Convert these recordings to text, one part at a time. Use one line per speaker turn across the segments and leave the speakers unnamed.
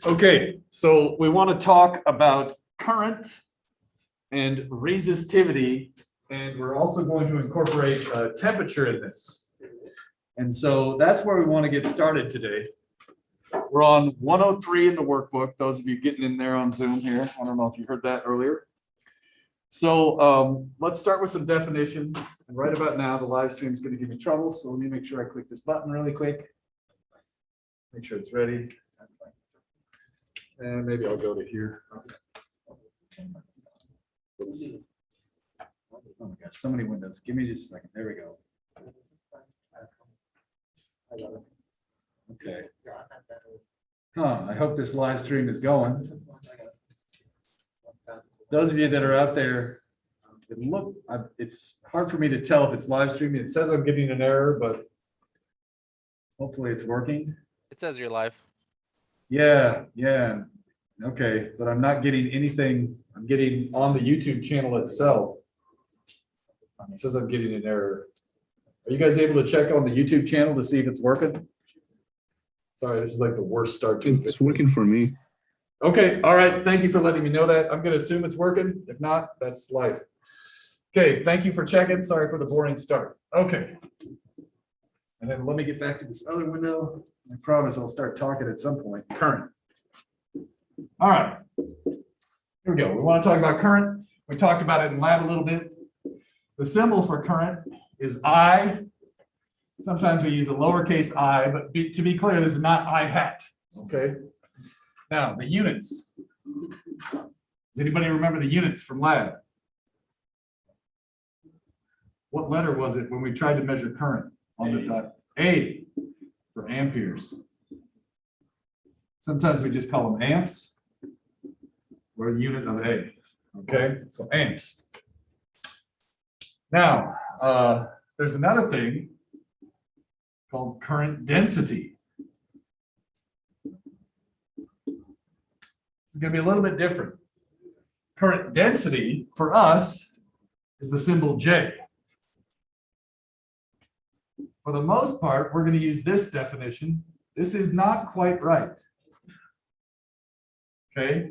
Okay, so we want to talk about current and resistivity, and we're also going to incorporate temperature in this. And so that's where we want to get started today. We're on 103 in the workbook, those of you getting in there on Zoom here. I don't know if you heard that earlier. So let's start with some definitions. And right about now, the live stream is going to give me trouble. So let me make sure I click this button really quick. Make sure it's ready. And maybe I'll go to here. Oops. Oh my gosh, so many windows. Give me just a second. There we go. Okay. I hope this live stream is going. Those of you that are out there, it's hard for me to tell if it's live streaming. It says I'm getting an error, but hopefully it's working.
It says you're live.
Yeah. Okay, but I'm not getting anything. I'm getting on the YouTube channel itself. It says I'm getting an error. Are you guys able to check on the YouTube channel to see if it's working? Sorry, this is like the worst start to it.
It's working for me.
Okay, all right. Thank you for letting me know that. I'm going to assume it's working. If not, that's life. Okay, thank you for checking. Sorry for the boring start. Okay. And then let me get back to this other window. I promise I'll start talking at some point. Current. All right. Here we go. We want to talk about current. We talked about it in lab a little bit. The symbol for current is I. Sometimes we use a lowercase I, but to be clear, this is not I hat. Okay. Now, the units. Does anybody remember the units from lab? What letter was it when we tried to measure current on the dot? A for amperes. Sometimes we just call them amps or the unit of A. Okay, so amps. Now, there's another thing called current density. It's going to be a little bit different. Current density for us is the symbol J. For the most part, we're going to use this definition. This is not quite right. Okay.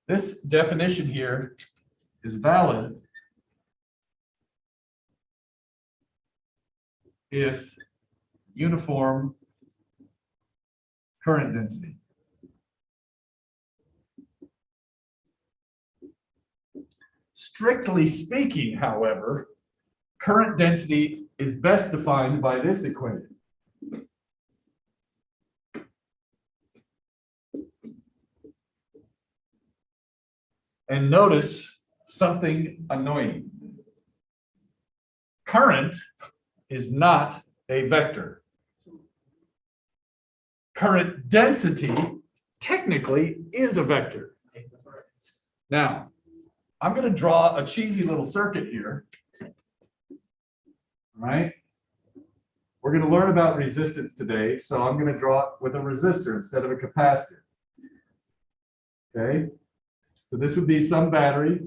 This definition here is valid if uniform current density. Strictly speaking, however, current density is best defined by this equation. And notice something annoying. Current is not a vector. Current density technically is a vector. Now, I'm going to draw a cheesy little circuit here. All right. We're going to learn about resistance today, so I'm going to draw it with a resistor instead of a capacitor. Okay. So this would be some battery,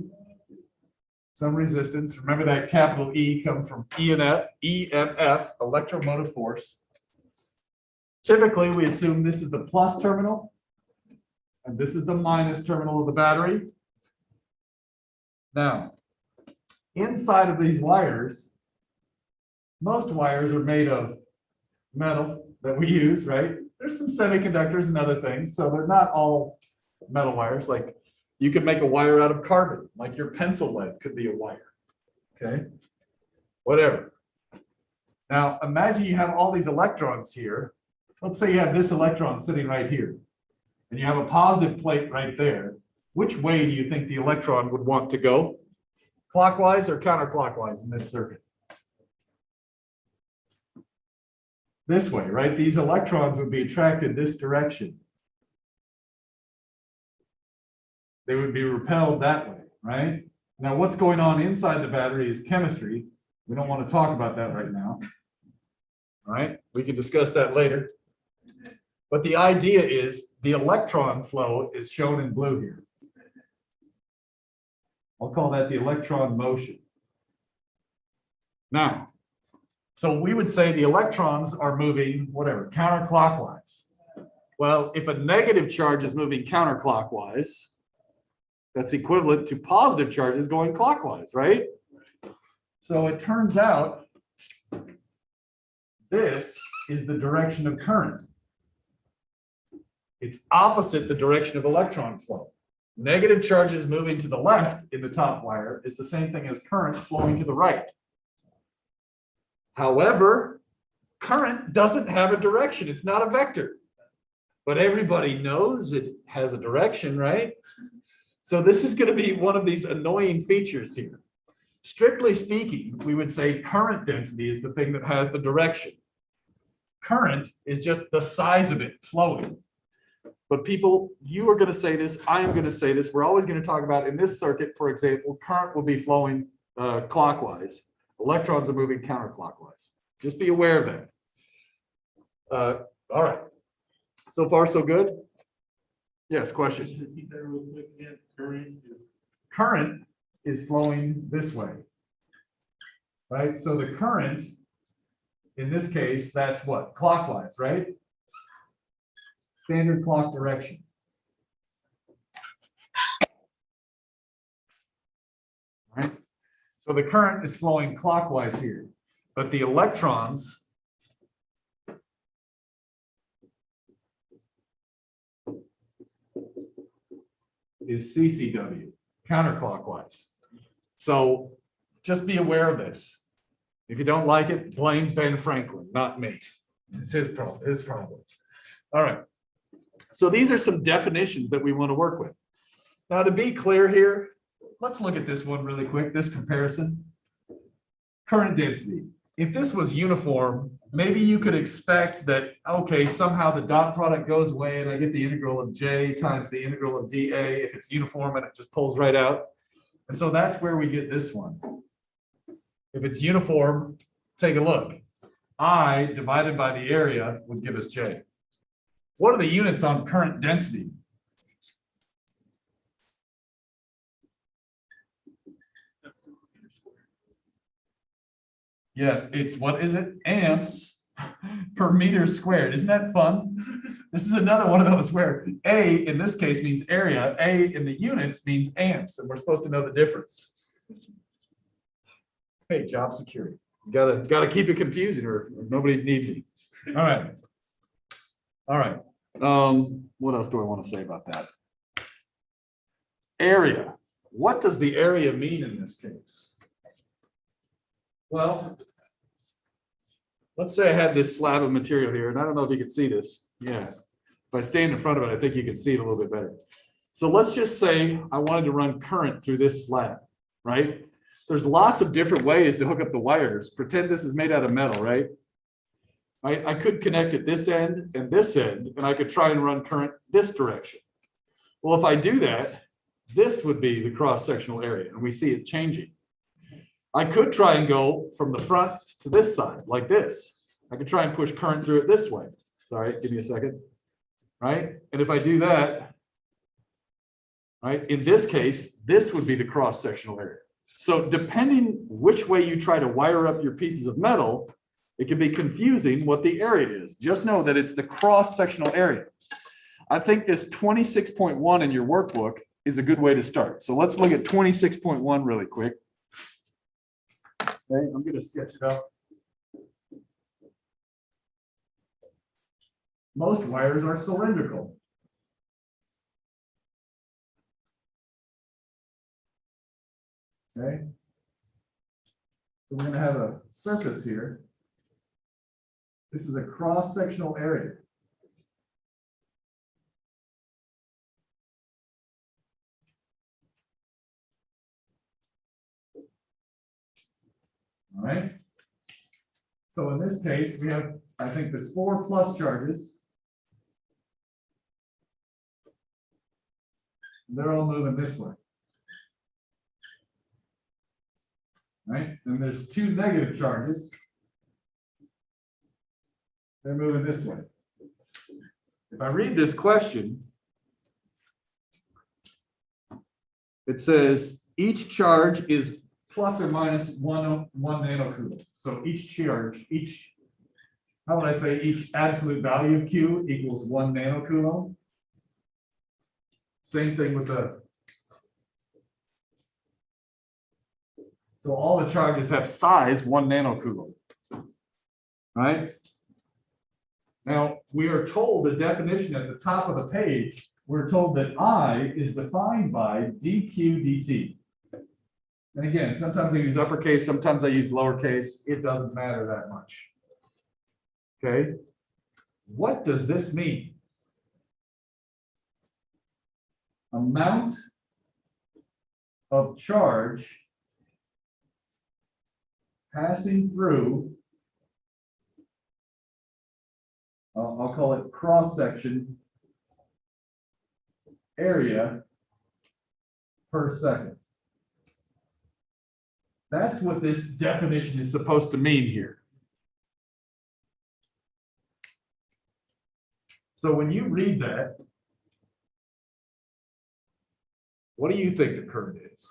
some resistance. Remember that capital E comes from EMF, electromotive force. Typically, we assume this is the plus terminal, and this is the minus terminal of the battery. Now, inside of these wires, most wires are made of metal that we use, right? There's some semiconductors and other things, so they're not all metal wires. Like you could make a wire out of carbon, like your pencil lead could be a wire, okay? Whatever. Now, imagine you have all these electrons here. Let's say you have this electron sitting right here, and you have a positive plate right there. Which way do you think the electron would want to go? Clockwise or counterclockwise in this circuit? This way, right? These electrons would be attracted this direction. They would be repelled that way, right? Now, what's going on inside the battery is chemistry. We don't want to talk about that right now. All right? We can discuss that later. But the idea is the electron flow is shown in blue here. I'll call that the electron motion. Now, so we would say the electrons are moving, whatever, counterclockwise. Well, if a negative charge is moving counterclockwise, that's equivalent to positive charges going clockwise, right? So it turns out this is the direction of current. It's opposite the direction of electron flow. Negative charges moving to the left in the top wire is the same thing as current flowing to the right. However, current doesn't have a direction. It's not a vector. But everybody knows it has a direction, right? So this is going to be one of these annoying features here. Strictly speaking, we would say current density is the thing that has the direction. Current is just the size of it flowing. But people, you are going to say this, I am going to say this, we're always going to talk about in this circuit, for example, current will be flowing clockwise. Electrons are moving counterclockwise. Just be aware of that. All right. So far, so good? Yes, question. Current is flowing this way, right? So the current, in this case, that's what? Clockwise, right? Standard clock direction. Right? So the current is flowing clockwise here, but the electrons is CCW, counterclockwise. So just be aware of this. If you don't like it, blame Ben Franklin, not me. It's his problem, his problem. All right. So these are some definitions that we want to work with. Now, to be clear here, let's look at this one really quick, this comparison. Current density. If this was uniform, maybe you could expect that, okay, somehow the dot product goes away and I get the integral of J times the integral of dA if it's uniform and it just pulls right out. And so that's where we get this one. If it's uniform, take a look. I divided by the area would give us J. What are the units on current density? Yeah, it's, what is it? Amps per meter squared. Isn't that fun? This is another one of those where A in this case means area, A in the units means amps, and we're supposed to know the difference. Hey, job security. Gotta keep it confusing or nobody needs me. All right. All right. What else do I want to say about that? Area. What does the area mean in this case? Well, let's say I had this slab of material here, and I don't know if you can see this. Yeah. If I stand in front of it, I think you can see it a little bit better. So let's just say I wanted to run current through this slab, right? There's lots of different ways to hook up the wires. Pretend this is made out of metal, right? I could connect at this end, and I could try and run current this direction. Well, if I do that, this would be the cross-sectional area, and we see it changing. I could try and go from the front to this side, like this. I could try and push current through it this way. Sorry, give me a second. Right? And if I do that, right, in this case, this would be the cross-sectional area. So depending which way you try to wire up your pieces of metal, it can be confusing what the area is. Just know that it's the cross-sectional area. I think this 26.1 in your workbook is a good way to start. So let's look at 26.1 really quick. Okay, I'm going to sketch it up. Most wires are cylindrical. Okay. So we're going to have a surface here. This is a cross-sectional area. All right. So in this case, we have, I think there's 4 plus charges. They're all moving this way. Right? And there's 2 negative charges. They're moving this way. If I read this question, it says each charge is plus or minus one nanocoulomb. So each charge, each how would I say each absolute value of Q equals 1 nanocoulomb? Same thing with the. So all the charges have size 1 nanocoulomb. Right? Now, we are told the definition at the top of the page, we're told that I is defined by dq dt. And again, sometimes I use uppercase, sometimes I use lowercase. It doesn't matter that much. Okay? What does this mean? Amount of charge passing through, I'll call it cross-section area per second. That's what this definition is supposed to mean here. So when you read that, what do you think the current is?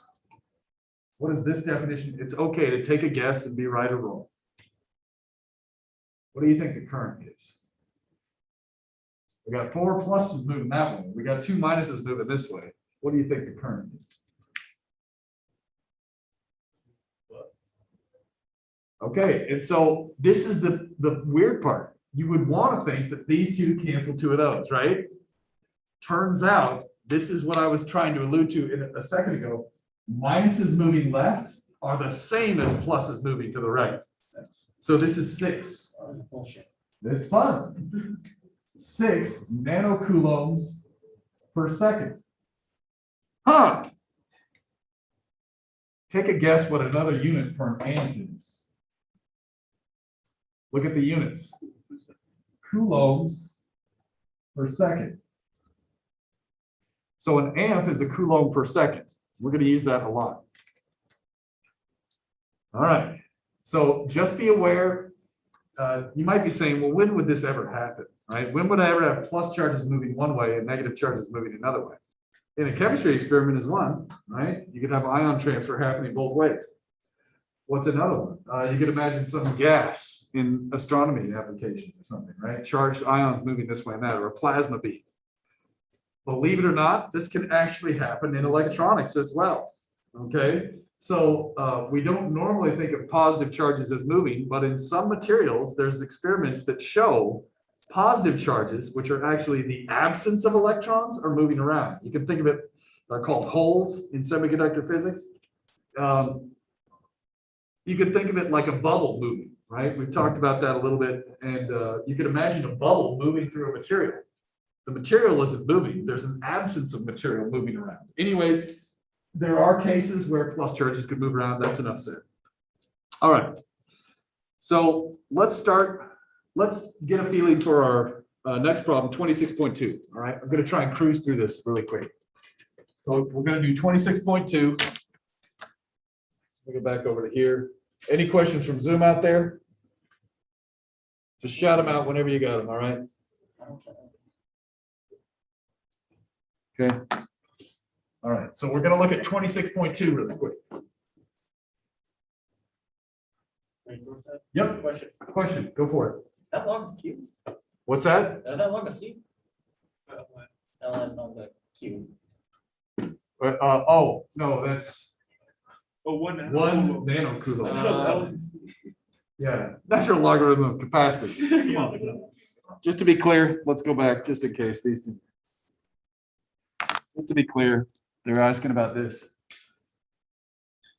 What is this definition? It's okay to take a guess and be right or wrong. What do you think the current is? We got 4 pluses moving that way. We got 2 minuses moving this way. What do you think the current is? Okay, and so this is the weird part. You would want to think that these two cancel 2 of those, right? Turns out, this is what I was trying to allude to in a second ago. Minuses moving left are the same as pluses moving to the right. So this is 6. It's fun. 6 nanocoulombs per second. Huh. Take a guess what another unit for an amp is. Look at the units. Coulombs per second. So an amp is a coulomb per second. We're going to use that a lot. All right. So just be aware. You might be saying, well, when would this ever happen? Right? When would I ever have plus charges moving one way and negative charges moving another way? In a chemistry experiment is one, right? You could have ion transfer happening both ways. What's another one? You could imagine some gas in astronomy applications or something, right? Charged ions moving this way and that, or a plasma beam. Believe it or not, this can actually happen in electronics as well. Okay, so we don't normally think of positive charges as moving, but in some materials, there's experiments that show positive charges, which are actually the absence of electrons, are moving around. You can think of it, they're called holes in semiconductor physics. You could think of it like a bubble moving, right? We've talked about that a little bit, and you can imagine a bubble moving through a material. The material isn't moving. There's an absence of material moving around. Anyways, there are cases where plus charges could move around. That's enough said. All right. So let's start. Let's get a feeling for our next problem, 26.2. All right. I'm going to try and cruise through this really quick. So we're going to do 26.2. We'll go back over to here. Any questions from Zoom out there? Just shout them out whenever you got them. All right. Okay. All right. So we're going to look at 26.2 really quick. Yep. Question. Go for it.
That long a Q?
What's that?
That long a C? LN on the Q.
Oh, no, that's
Oh, one
nanocoulomb. Yeah, natural logarithm of capacity. Just to be clear, let's go back just in case these things. Just to be clear, they're asking about this.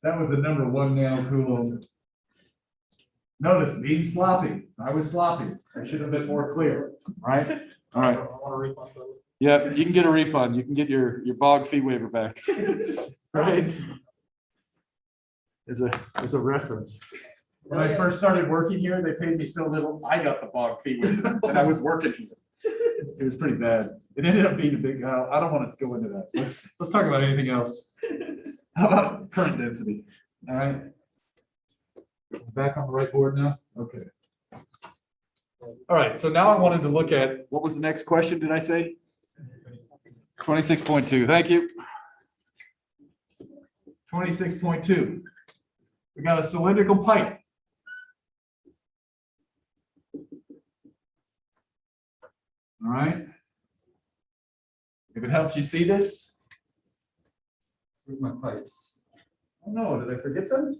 That was the number 1 nanocoulomb. Notice being sloppy. I was sloppy. I should have been more clear. Right? All right. Yeah, you can get a refund. You can get your bog fee waiver back. Right? As a reference. When I first started working here, they paid me so little, I got the bog fee waiver, and I was working here. It was pretty bad. It ended up being a big, I don't want to go into that. Let's talk about anything else. How about current density? All right. Back on the right board now? Okay. All right, so now I wanted to look at, what was the next question, did I say? 26.2, thank you. 26.2. We got a cylindrical pipe. All right. If it helps you see this, where's my pipes? Oh no, did I forget them?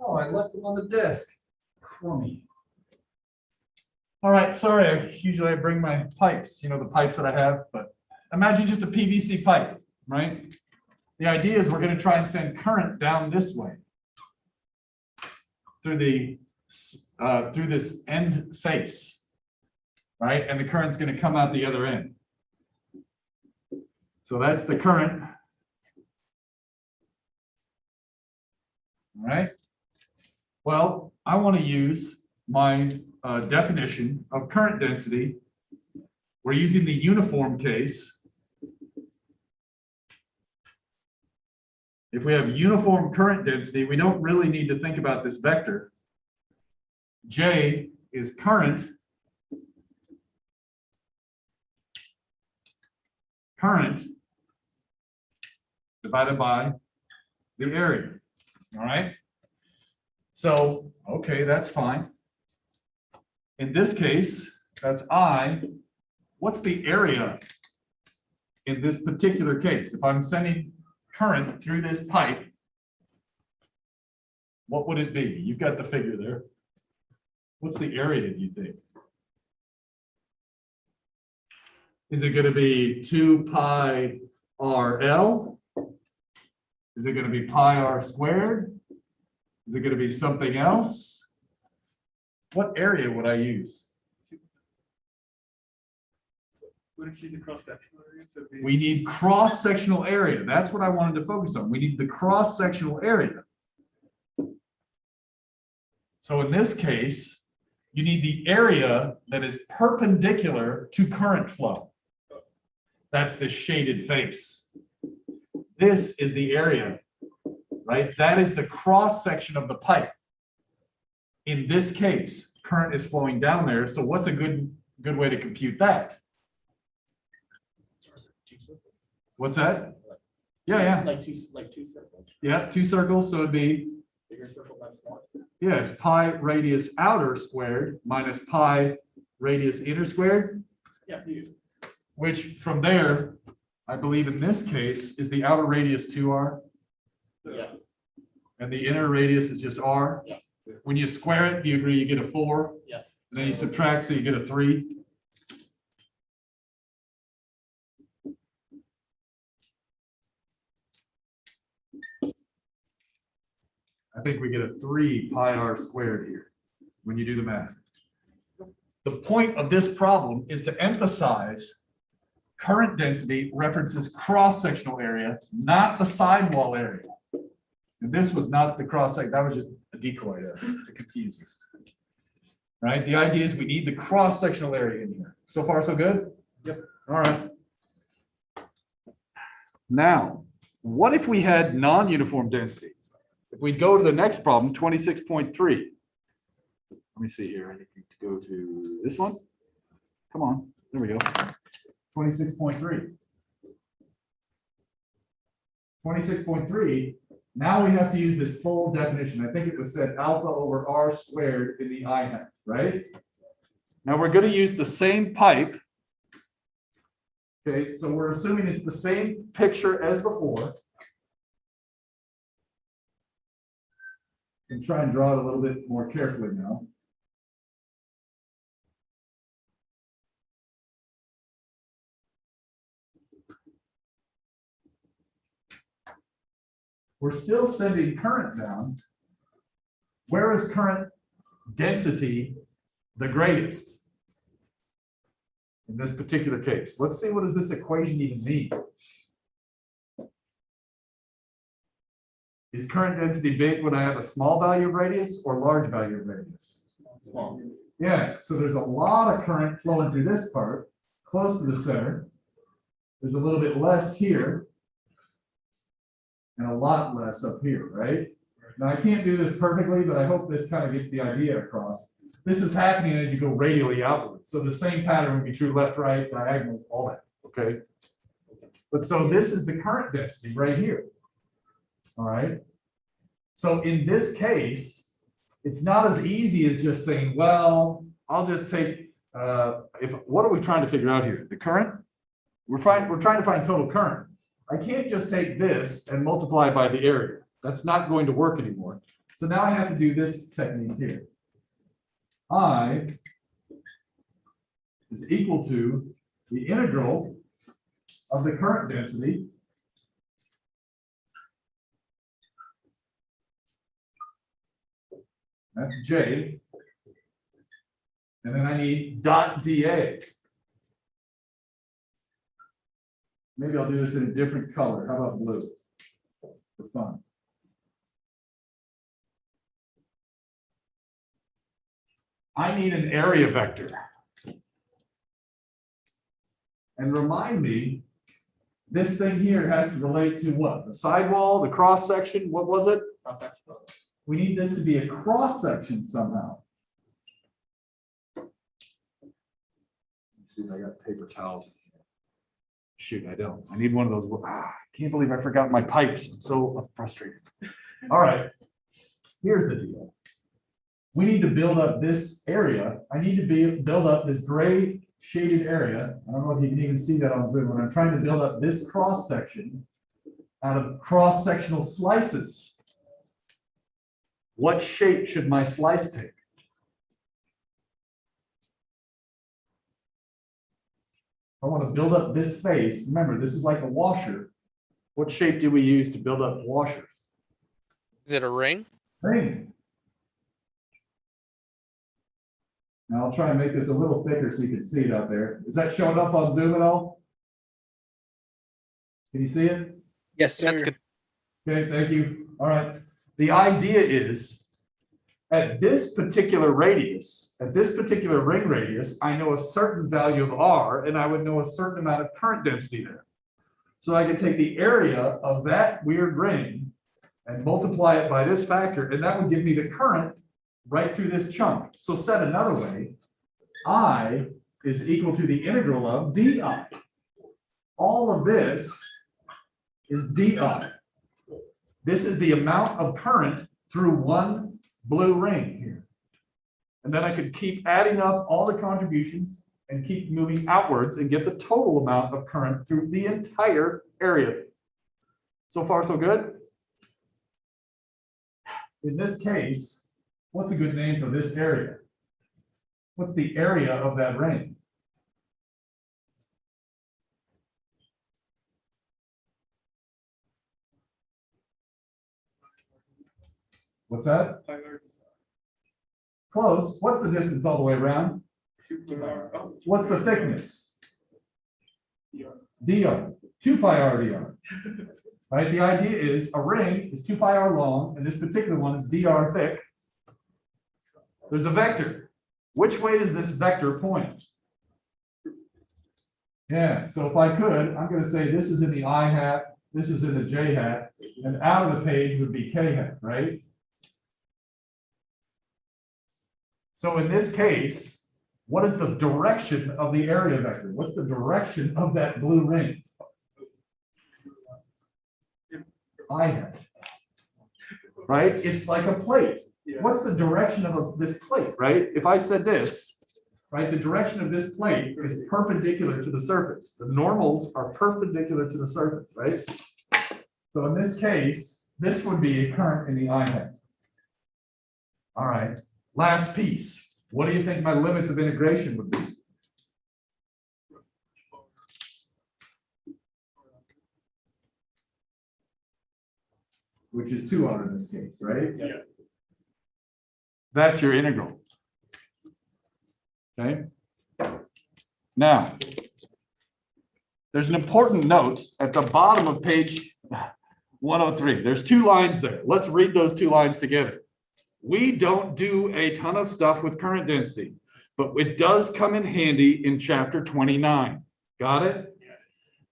Oh, I left them on the desk. Crummy. All right, sorry, usually I bring my pipes, you know, the pipes that I have, but imagine just a PVC pipe, right? The idea is we're going to try and send current down this way through this end face, right? And the current's going to come out the other end. So that's the current. All right. Well, I want to use my definition of current density. We're using the uniform case. If we have uniform current density, we don't really need to think about this vector. J is current divided by the area. All right. So, okay, that's fine. In this case, that's I. What's the area in this particular case? If I'm sending current through this pipe, what would it be? You've got the figure there. What's the area, do you think? Is it going to be 2 pi RL? Is it going to be pi r squared? Is it going to be something else? What area would I use?
What if she's a cross-sectional area? So
We need cross-sectional area. That's what I wanted to focus on. We need the cross-sectional area. So in this case, you need the area that is perpendicular to current flow. That's the shaded face. This is the area, right? That is the cross-section of the pipe. In this case, current is flowing down there. So what's a good way to compute that? What's that? Yeah.
Like two circles.
Yeah, 2 circles. So it'd be,
Bigger circle by 4.
yeah, it's pi radius outer squared minus pi radius inner squared,
Yeah.
which from there, I believe in this case, is the outer radius 2r.
Yeah.
And the inner radius is just r.
Yeah.
When you square it, do you agree you get a 4?
Yeah.
And then you subtract, so you get a 3. I think we get a 3 pi r squared here when you do the math. The point of this problem is to emphasize current density references cross-sectional area, not the sidewall area. And this was not the cross-section, that was just a decoy to confuse you. Right? The idea is we need the cross-sectional area in here. So far, so good? Yep. All right. Now, what if we had non-uniform density? If we go to the next problem, 26.3. Let me see here. I need to go to this one. Come on. There we go. 26.3. 26.3. Now we have to use this full definition. I think it was said alpha over r squared in the I hat, right? Now we're going to use the same pipe. Okay, so we're assuming it's the same picture as before. And try and draw it a little bit more carefully now. We're still sending current down. Where is current density the greatest? In this particular case, let's see, what does this equation even mean? Is current density big when I have a small value of radius or large value of radius?
Small.
Yeah, so there's a lot of current flowing through this part, close to the center. There's a little bit less here. And a lot less up here, right? Now I can't do this perfectly, but I hope this kind of gets the idea across. This is happening as you go radially outward. So the same pattern would be true left, right, diagonals, all that, okay? But so this is the current density right here. All right. So in this case, it's not as easy as just saying, well, I'll just take what are we trying to figure out here? The current? We're trying to find total current. I can't just take this and multiply by the area. That's not going to work anymore. So now I have to do this technique here. I is equal to the integral of the current density that's J. And then I need dot dA. Maybe I'll do this in a different color. How about blue? For fun. I need an area vector. And remind me, this thing here has to relate to what? The sidewall, the cross section, what was it? We need this to be a cross section somehow. Let's see if I got paper towels. Shoot, I don't. I need one of those. I can't believe I forgot my pipes. I'm so frustrated. All right, here's the deal. We need to build up this area. I need to build up this gray shaded area. I don't know if you can even see that on Zoom, but I'm trying to build up this cross section out of cross-sectional slices. What shape should my slice take? I want to build up this face. Remember, this is like a washer. What shape do we use to build up washers?
Is it a ring?
Ring. Now I'll try and make this a little thicker so you can see it out there. Is that showing up on Zoom at all? Can you see it?
Yes, sir.
That's good.
Okay, thank you. All right. The idea is at this particular radius, at this particular ring radius, I know a certain value of R and I would know a certain amount of current density there. So I could take the area of that weird ring and multiply it by this factor, and that would give me the current right through this chunk. So said another way, I is equal to the integral of DI. All of this is DI. This is the amount of current through one blue ring here. And then I could keep adding up all the contributions and keep moving outwards and get the total amount of current through the entire area. So far, so good? In this case, what's a good name for this area? What's the area of that ring? What's that? Close. What's the distance all the way around? What's the thickness? dr. 2 pi r dr. Right? The idea is a ring is 2 pi r long, and this particular one is dr thick. There's a vector. Which way does this vector point? Yeah, so if I could, I'm going to say this is in the I hat, this is in the J hat, and out of the page would be K hat, right? So in this case, what is the direction of the area vector? What's the direction of that blue ring? I hat. Right? It's like a plate. What's the direction of this plate, right? If I said this, right, the direction of this plate is perpendicular to the surface. The normals are perpendicular to the surface, right? So in this case, this would be a current in the I hat. All right, last piece. What do you think my limits of integration would be? Which is 2R in this case, right?
Yeah.
That's your integral. Okay. Now, there's an important note at the bottom of page 103. There's 2 lines there. Let's read those 2 lines together. We don't do a ton of stuff with current density, but it does come in handy in chapter 29. Got it?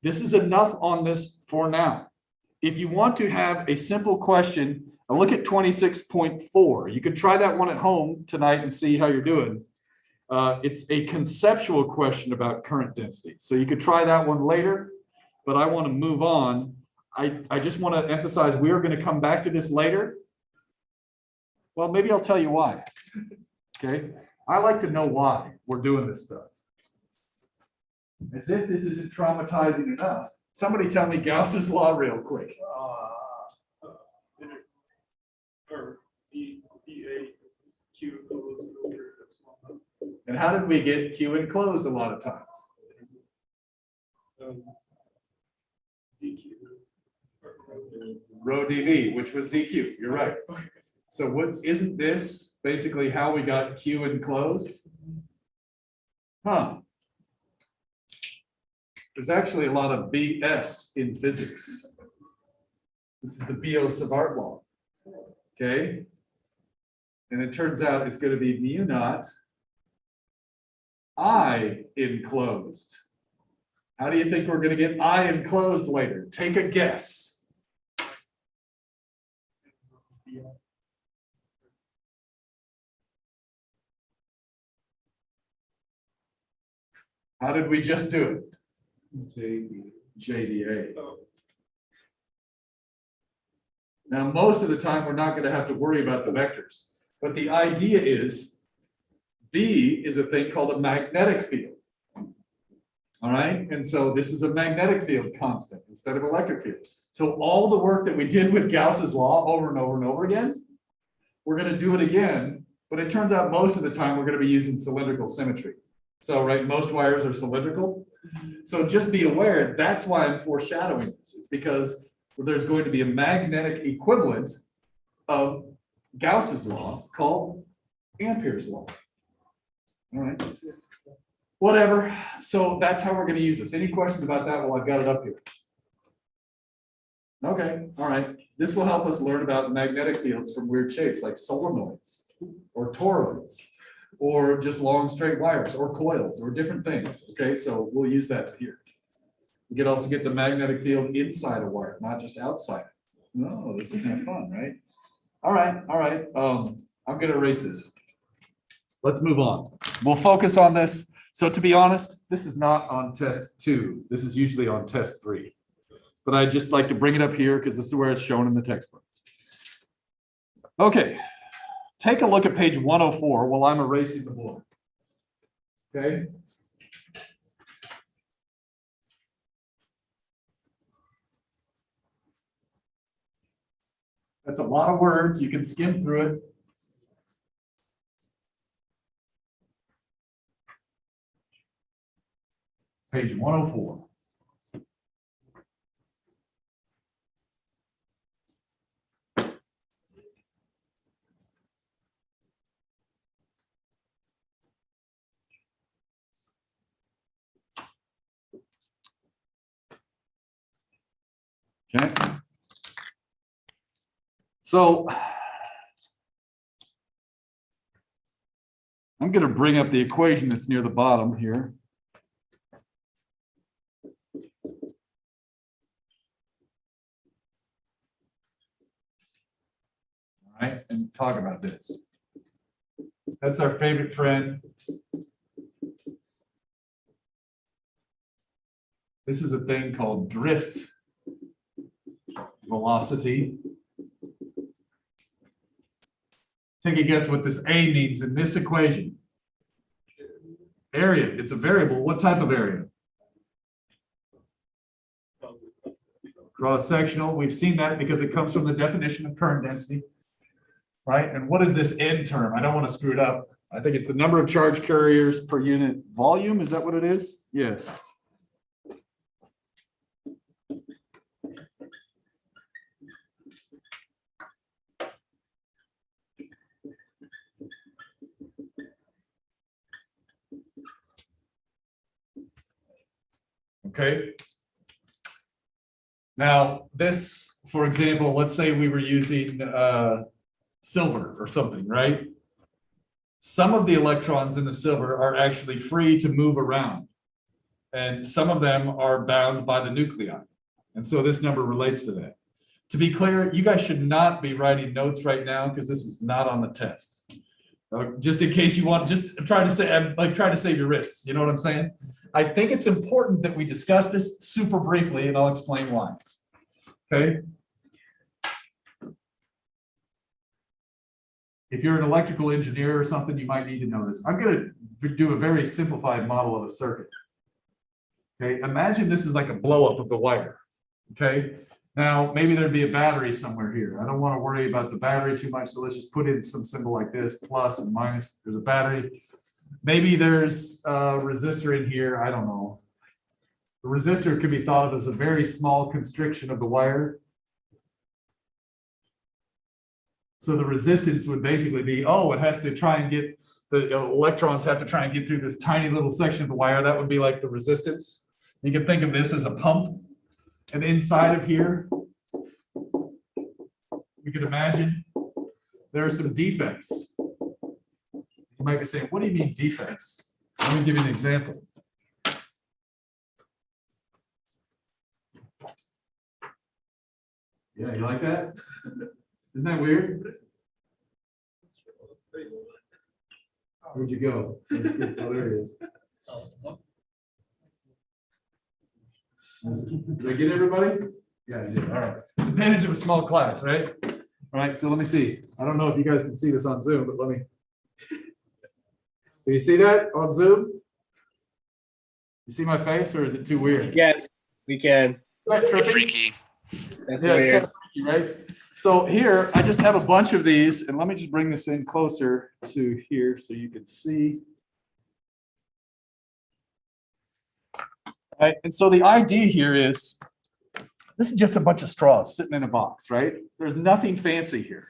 This is enough on this for now. If you want to have a simple question, look at 26.4. You could try that one at home tonight and see how you're doing. It's a conceptual question about current density. So you could try that one later, but I want to move on. I just want to emphasize we are going to come back to this later. Well, maybe I'll tell you why. Okay. I like to know why we're doing this stuff. As if this isn't traumatizing enough. Somebody tell me Gauss's law real quick.
Or E Q over epsilon.
And how did we get Q enclosed a lot of times?
DQ.
Rho dV, which was dq. You're right. So what isn't this basically how we got Q enclosed? Huh. There's actually a lot of BS in physics. This is the Biot-Savart law. Okay. And it turns out it's going to be mu naught I enclosed. How do you think we're going to get I enclosed later? Take a guess. How did we just do it? JDA. Now, most of the time, we're not going to have to worry about the vectors. But the idea is, B is a thing called a magnetic field. All right, and so this is a magnetic field constant instead of electric field. So all the work that we did with Gauss's law over and over and over again, we're going to do it again, but it turns out most of the time we're going to be using cylindrical symmetry. So, right, most wires are cylindrical. So just be aware, that's why I'm foreshadowing this. It's because there's going to be a magnetic equivalent of Gauss's law called Ampere's law. All right. Whatever. So that's how we're going to use this. Any questions about that? Well, I've got it up here. Okay. All right. This will help us learn about magnetic fields from weird shapes like solenoids or toroids or just long straight wires or coils or different things. Okay. So we'll use that here. We can also get the magnetic field inside a wire, not just outside. No, this is kind of fun, right? All right. All right. I'm going to erase this. Let's move on. We'll focus on this. So to be honest, this is not on test 2. This is usually on test 3. But I'd just like to bring it up here because this is where it's shown in the textbook. Okay. Take a look at page 104 while I'm erasing the board. Okay. That's a lot of words. You can skim through it. Page 104. Okay. So I'm going to bring up the equation that's near the bottom here. All right, and talk about this. That's our favorite friend. This is a thing called drift velocity. Take a guess what this A means in this equation. Area, it's a variable. What type of area? Cross-sectional. We've seen that because it comes from the definition of current density. Right? And what is this N term? I don't want to screw it up. I think it's the number of charge carriers per unit volume. Is that what it is? Yes. Okay. Now, this, for example, let's say we were using silver or something, right? Some of the electrons in the silver are actually free to move around, and some of them are bound by the nuclei. And so this number relates to that. To be clear, you guys should not be writing notes right now because this is not on the test. Just in case you want, just try to say, like, try to save your wrists. You know what I'm saying? I think it's important that we discuss this super briefly, and I'll explain why. Okay. If you're an electrical engineer or something, you might need to know this. I'm going to do a very simplified model of a circuit. Okay, imagine this is like a blow up of the wire. Okay, now maybe there'd be a battery somewhere here. I don't want to worry about the battery too much, so let's just put in some symbol like this, plus and minus. There's a battery. Maybe there's a resistor in here. I don't know. The resistor could be thought of as a very small constriction of the wire. So the resistance would basically be, oh, it has to try and get, the electrons have to try and get through this tiny little section of the wire. That would be like the resistance. You can think of this as a pump. And inside of here, we could imagine there are some defects. You might be saying, what do you mean defects? Let me give you an example. Yeah, you like that? Isn't that weird? Where'd you go? Oh, there he is. Did I get everybody? Yeah, you did. All right. Advantage of a small class, right? All right, so let me see. I don't know if you guys can see this on Zoom, but let me. Do you see that on Zoom? You see my face, or is it too weird?
Yes, we can.
Is that trippy?
Freaky.
That's
Yeah, it's
weird.
kind of freaky, right? So here, I just have a bunch of these, and let me just bring this in closer to here so you can see. Right, and so the idea here is, this is just a bunch of straws sitting in a box, right? There's nothing fancy here.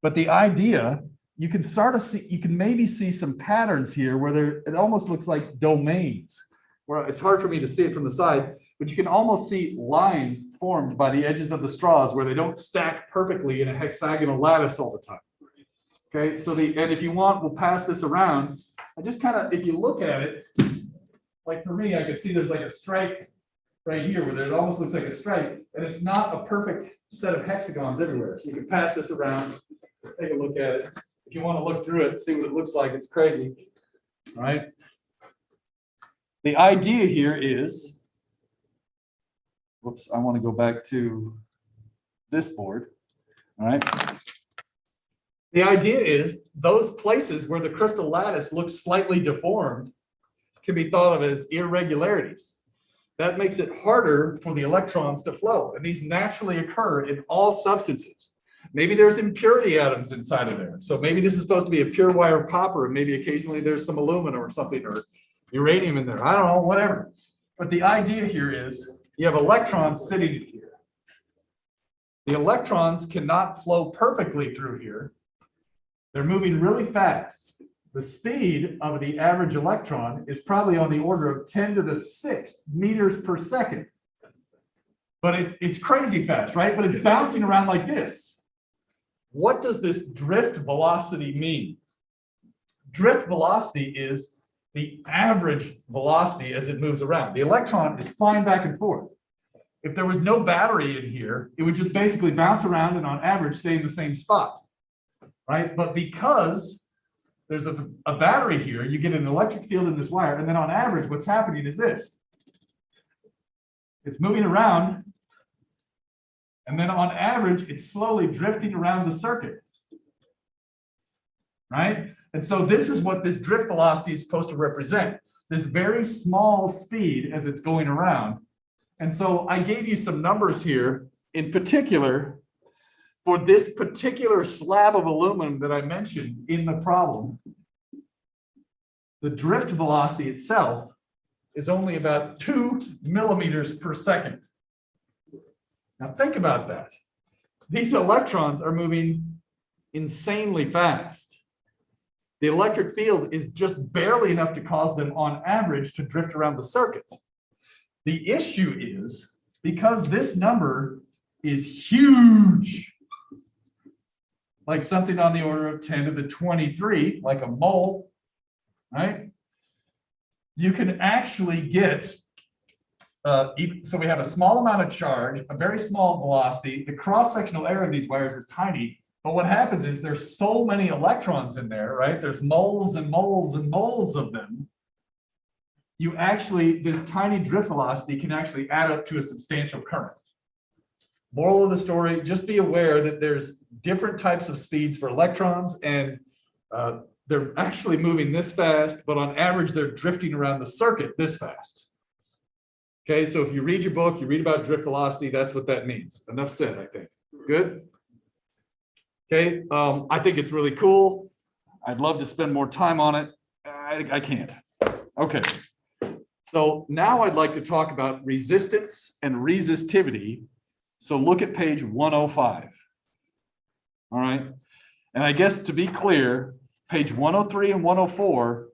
But the idea, you can start to see, you can maybe see some patterns here where there, it almost looks like domains. Where it's hard for me to see it from the side, but you can almost see lines formed by the edges of the straws where they don't stack perfectly in a hexagonal lattice all the time. Okay, so and if you want, we'll pass this around. I just kind of, if you look at it, like for me, I could see there's like a stripe right here where it almost looks like a stripe, and it's not a perfect set of hexagons everywhere. So you can pass this around, take a look at it. If you want to look through it, see what it looks like, it's crazy. All right. The idea here is, whoops, I want to go back to this board. All right. The idea is those places where the crystal lattice looks slightly deformed can be thought of as irregularities. That makes it harder for the electrons to flow, and these naturally occur in all substances. Maybe there's impurity atoms inside of there. So maybe this is supposed to be a pure wire of copper, and maybe occasionally there's some aluminum or something, or uranium in there. I don't know, whatever. But the idea here is you have electrons sitting here. The electrons cannot flow perfectly through here. They're moving really fast. The speed of the average electron is probably on the order of 10 to the 6th meters per second. But it's crazy fast, right? But it's bouncing around like this. What does this drift velocity mean? Drift velocity is the average velocity as it moves around. The electron is flying back and forth. If there was no battery in here, it would just basically bounce around and on average stay in the same spot, right? But because there's a battery here, you get an electric field in this wire, and then on average, what's happening is this. It's moving around, and then on average, it's slowly drifting around the circuit, right? And so this is what this drift velocity is supposed to represent, this very small speed as it's going around. And so I gave you some numbers here, in particular, for this particular slab of aluminum that I mentioned in the problem. The drift velocity itself is only about 2 millimeters per second. Now think about that. These electrons are moving insanely fast. The electric field is just barely enough to cause them on average to drift around the circuit. The issue is because this number is huge, like something on the order of 10 to the 23, like a mole, right? You can actually get, so we have a small amount of charge, a very small velocity. The cross-sectional area of these wires is tiny, but what happens is there's so many electrons in there, right? There's moles and moles and moles of them. You actually, this tiny drift velocity can actually add up to a substantial current. Moral of the story, just be aware that there's different types of speeds for electrons, and they're actually moving this fast, but on average, they're drifting around the circuit this fast. Okay, so if you read your book, you read about drift velocity, that's what that means. Enough said, I think. Good? Okay, I think it's really cool. I'd love to spend more time on it. I can't. Okay. So now I'd like to talk about resistance and resistivity. So look at page 105. All right. And I guess to be clear, page 103 and 104,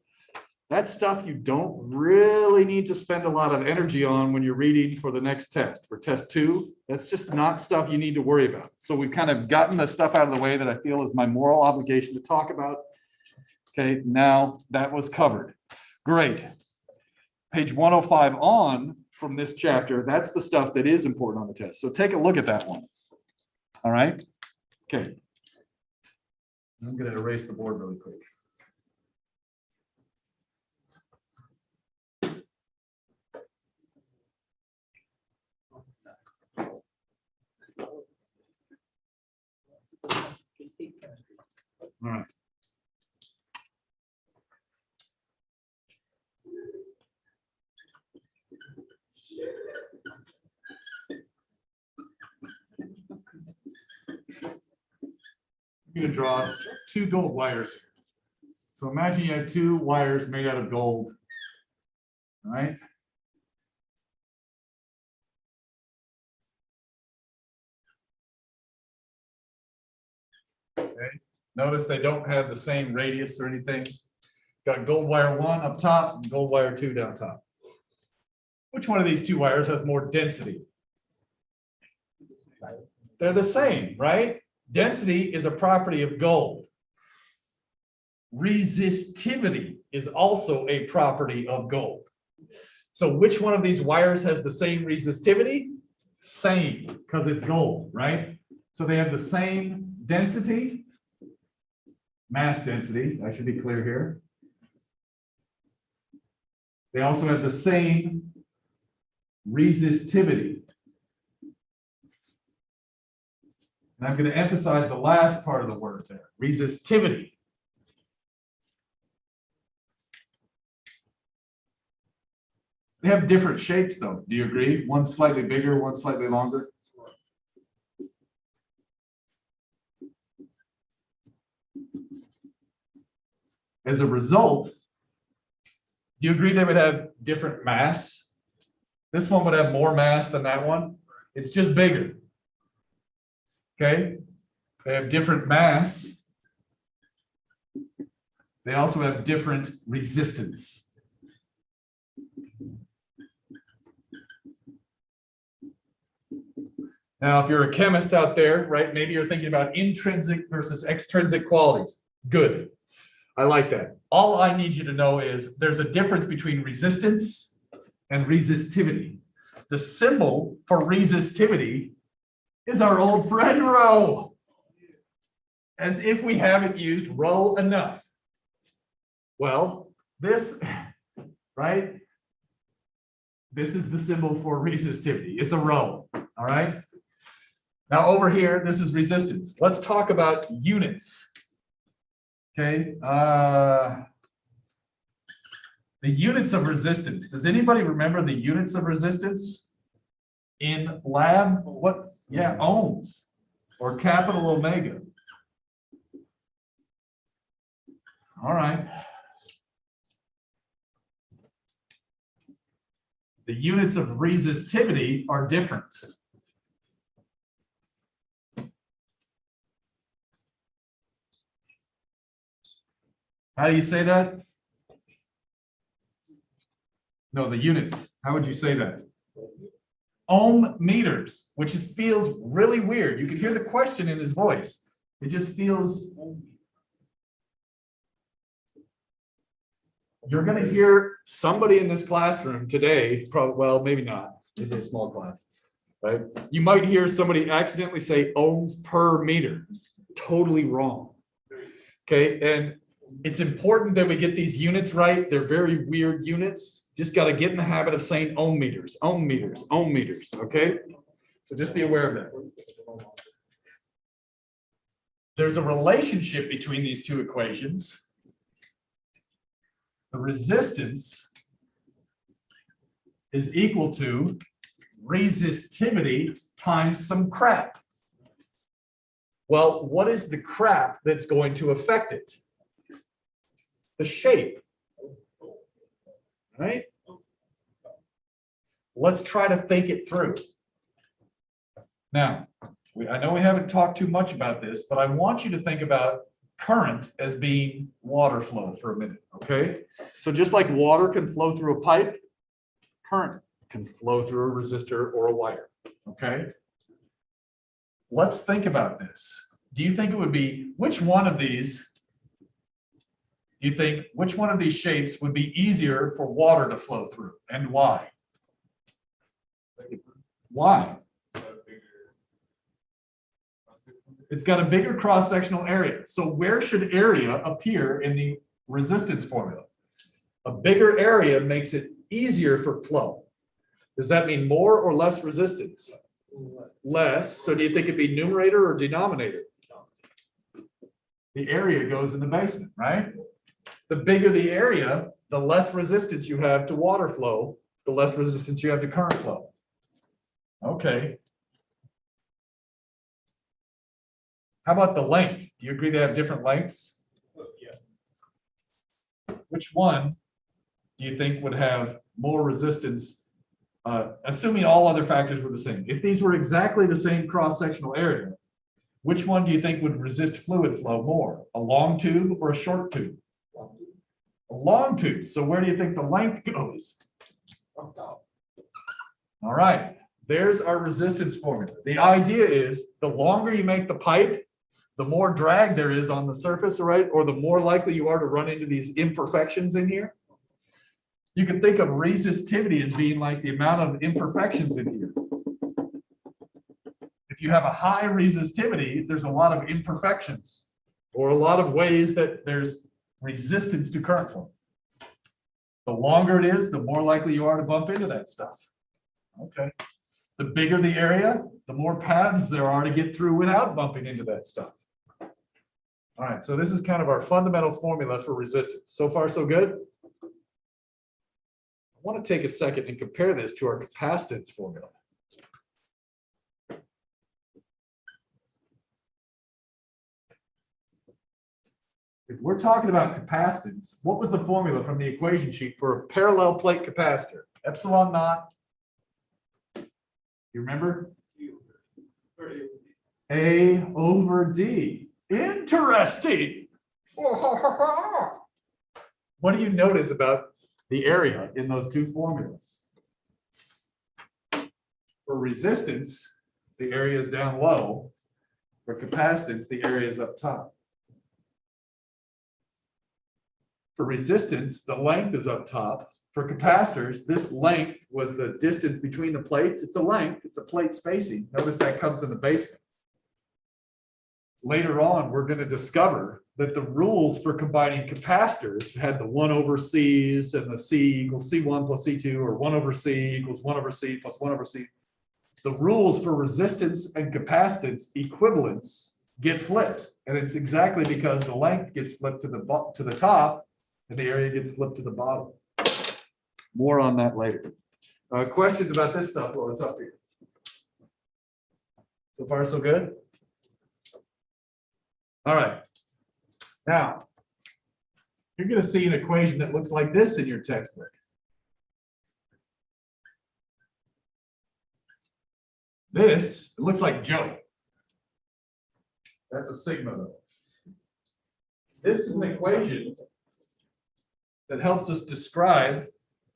that's stuff you don't really need to spend a lot of energy on when you're reading for the next test. For test 2, that's just not stuff you need to worry about. So we've kind of gotten the stuff out of the way that I feel is my moral obligation to talk about. Okay, now that was covered. Great. Page 105 on from this chapter, that's the stuff that is important on the test. So take a look at that one. All right. Okay. I'm going to erase the board really quick. All right. I'm going to draw 2 gold wires. So imagine you had 2 wires made out of gold. All right. Okay. Notice they don't have the same radius or anything. Got gold wire 1 up top and gold wire 2 down top. Which one of these 2 wires has more density? They're the same, right? Density is a property of gold. Resistivity is also a property of gold. So which one of these wires has the same resistivity? Same, because it's gold, right? So they have the same density, mass density, I should be clear here. They also have the same resistivity. And I'm going to emphasize the last part of the word there, resistivity. They have different shapes though. Do you agree? One slightly bigger, one slightly longer. As a result, do you agree they would have different mass? This one would have more mass than that one. It's just bigger. Okay, they have different mass. They also have different resistance. Now, if you're a chemist out there, right, maybe you're thinking about intrinsic versus extrinsic qualities. Good. I like that. All I need you to know is there's a difference between resistance and resistivity. The symbol for resistivity is our old friend rho. As if we haven't used rho enough. Well, this, right? This is the symbol for resistivity. It's a rho, all right? Now over here, this is resistance. Let's talk about units. Okay. The units of resistance. Does anybody remember the units of resistance in lab? What? Yeah, ohms or capital omega. All right. The units of resistivity are different. How do you say that? No, the units. How would you say that? Ohm meters, which is, feels really weird. You can hear the question in his voice. It just feels. You're going to hear somebody in this classroom today, probably, well, maybe not. This is a small class, right? You might hear somebody accidentally say ohms per meter. Totally wrong. Okay, and it's important that we get these units right. They're very weird units. Just got to get in the habit of saying ohm meters, ohm meters, ohm meters. Okay, so just be aware of that. There's a relationship between these two equations. The resistance is equal to resistivity times some crap. Well, what is the crap that's going to affect it? The shape. Right? Let's try to think it through. Now, I know we haven't talked too much about this, but I want you to think about current as being water flow for a minute, okay? So just like water can flow through a pipe, current can flow through a resistor or a wire, okay? Let's think about this. Do you think it would be, which one of these shapes would be easier for water to flow through, and why? Why? It's got a bigger cross-sectional area. So where should area appear in the resistance formula? A bigger area makes it easier for flow. Does that mean more or less resistance? Less. So do you think it'd be numerator or denominator? The area goes in the basement, right? The bigger the area, the less resistance you have to water flow, the less resistance you have to current flow. Okay. How about the length? Do you agree they have different lengths?
Yeah.
Which one do you think would have more resistance, assuming all other factors were the same? If these were exactly the same cross-sectional area, which one do you think would resist fluid flow more? A long tube or a short tube? A long tube. So where do you think the length goes? All right. There's our resistance formula. The idea is the longer you make the pipe, the more drag there is on the surface, right? Or the more likely you are to run into these imperfections in here. You can think of resistivity as being like the amount of imperfections in here. If you have a high resistivity, there's a lot of imperfections or a lot of ways that there's resistance to current flow. The longer it is, the more likely you are to bump into that stuff. Okay. The bigger the area, the more paths there are to get through without bumping into that stuff. All right, so this is kind of our fundamental formula for resistance. So far, so good? I want to take a second and compare this to our capacitance formula. If we're talking about capacitance, what was the formula from the equation sheet for a parallel plate capacitor? Epsilon naught. You remember? A over D. Interesting. What do you notice about the area in those two formulas? For resistance, the area is down low. For capacitance, the area is up top. For resistance, the length is up top. For capacitors, this length was the distance between the plates. It's a length, it's a plate spacing. Notice that comes in the basement. Later on, we're going to discover that the rules for combining capacitors had the 1 over C's and the C equals C1 plus C2, or 1 over C equals 1 over C plus 1 over C. The rules for resistance and capacitance equivalence get flipped. And it's exactly because the length gets flipped to the top and the area gets flipped to the bottom. More on that later. Questions about this stuff while it's up here? So far, so good? All right. Now, you're going to see an equation that looks like this in your textbook. This, it looks like Joe. That's a sigma though. This is an equation that helps us describe,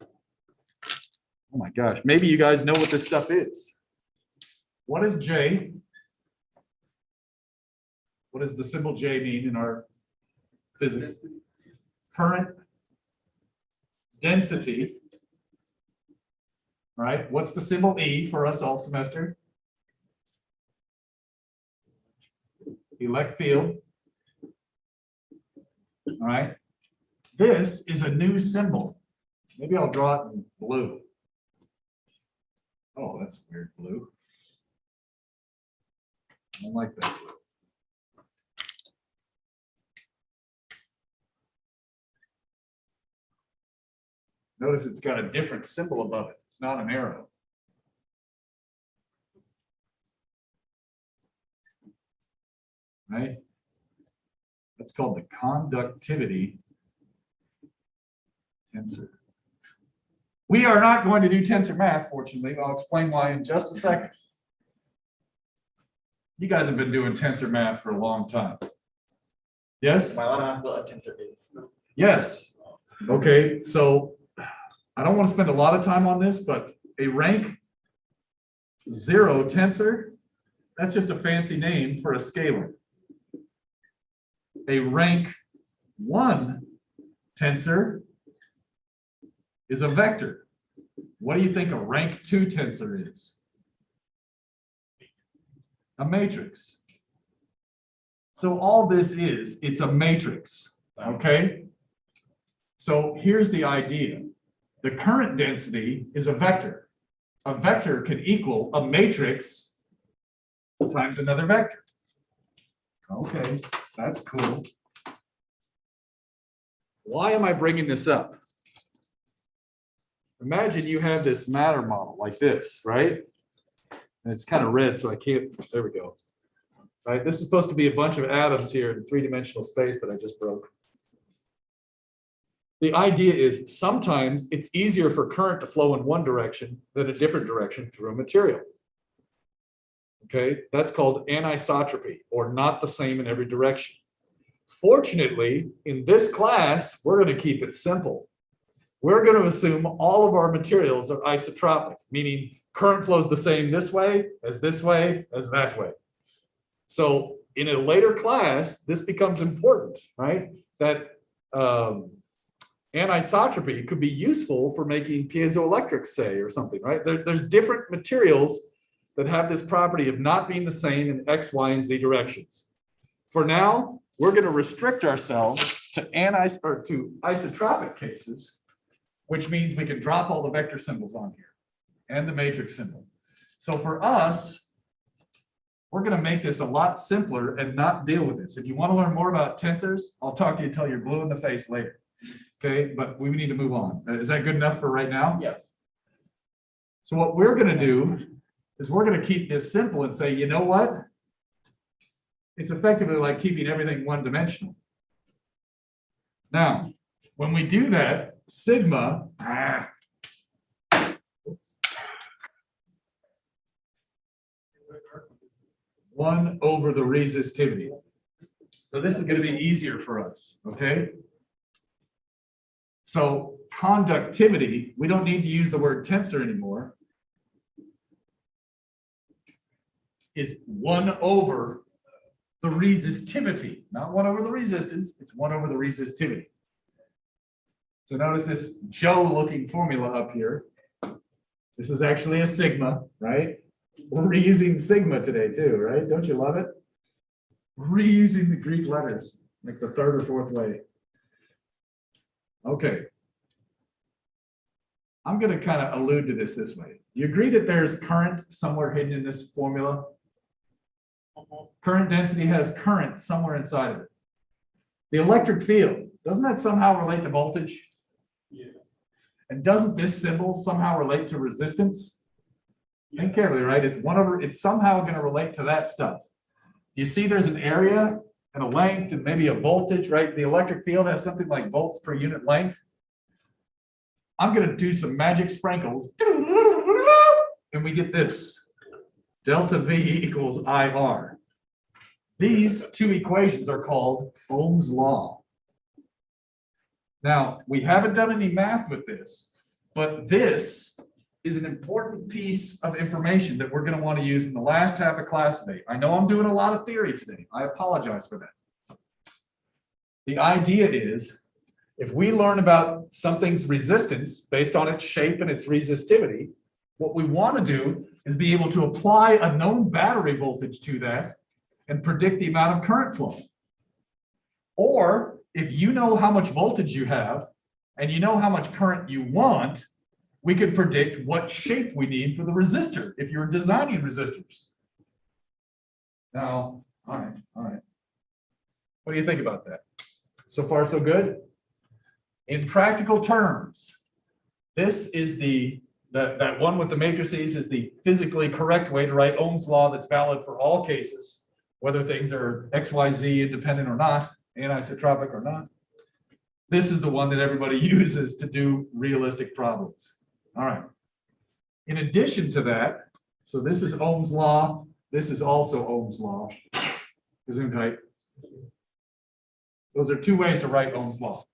oh my gosh, maybe you guys know what this stuff is. What is J? What does the symbol J mean in our physics? Current, density, right? What's the symbol E for us all semester? Elect field. All right. This is a new symbol. Maybe I'll draw it in blue. Oh, that's weird blue. I don't like that blue. Notice it's got a different symbol above it. It's not an arrow. Right? That's called the conductivity tensor. We are not going to do tensor math, fortunately. I'll explain why in just a second. You guys have been doing tensor math for a long time. Yes?
My last tensor is.
Yes. Okay, so I don't want to spend a lot of time on this, but a rank 0 tensor, that's just a fancy name for a scalar. A rank 1 tensor is a vector. What do you think a rank 2 tensor is? A matrix. So all this is, it's a matrix, okay? So here's the idea. The current density is a vector. A vector can equal a matrix times another vector. Okay, that's cool. Why am I bringing this up? Imagine you have this matter model like this, right? And it's kind of red, so I can't, there we go. Right, this is supposed to be a bunch of atoms here in three-dimensional space that I just broke. The idea is sometimes it's easier for current to flow in one direction than a different direction through a material. Okay, that's called anisotropy, or not the same in every direction. Fortunately, in this class, we're going to keep it simple. We're going to assume all of our materials are isotropic, meaning current flows the same this way, as that way. So in a later class, this becomes important, right? That anisotropy could be useful for making piezoelectrics, say, or something, right? There's different materials that have this property of not being the same in X, Y, and Z directions. For now, we're going to restrict ourselves to isotropic cases, which means we can drop all the vector symbols on here and the matrix symbol. So for us, we're going to make this a lot simpler and not deal with this. If you want to learn more about tensors, I'll talk to you until you're blue in the face later. Okay, but we need to move on. Is that good enough for right now?
Yeah.
So what we're going to do is we're going to keep this simple and say, you know what? It's effectively like keeping everything one-dimensional. Now, when we do that, sigma, one over the resistivity. So this is going to be easier for us, okay? So conductivity, we don't need to use the word tensor anymore, is 1 over the resistivity, not 1 over the resistance, it's 1 over the resistivity. So notice this Joe-looking formula up here. This is actually a sigma, right? We're reusing sigma today too, right? Don't you love it? Reusing the Greek letters, like the third or fourth way. Okay. I'm going to kind of allude to this way. You agree that there's current somewhere hidden in this formula? Current density has current somewhere inside of it. The electric field, doesn't that somehow relate to voltage?
Yeah.
And doesn't this symbol somehow relate to resistance? Think carefully, right? It's 1 over, it's somehow going to relate to that stuff. You see there's an area and a length and maybe a voltage, right? The electric field has something like volts per unit length. I'm going to do some magic sprinkles and we get this. Delta V equals IR. These two equations are called Ohm's law. Now, we haven't done any math with this, but this is an important piece of information that we're going to want to use in the last half of class today. I know I'm doing a lot of theory today. I apologize for that. The idea is, if we learn about something's resistance based on its shape and its resistivity, what we want to do is be able to apply a known battery voltage to that and predict the amount of current flow. Or if you know how much voltage you have and you know how much current you want, we could predict what shape we need for the resistor if you're designing resistors. Now, all right. What do you think about that? So far, so good? In practical terms, This is that one with the matrices is the physically correct way to write Ohm's law that's valid for all cases, whether things are XYZ independent or not, anisotropic or not. This is the one that everybody uses to do realistic problems. All right. In addition to that, so this is Ohm's law. This is also Ohm's law. Gesundheit. Those are two ways to write Ohm's law.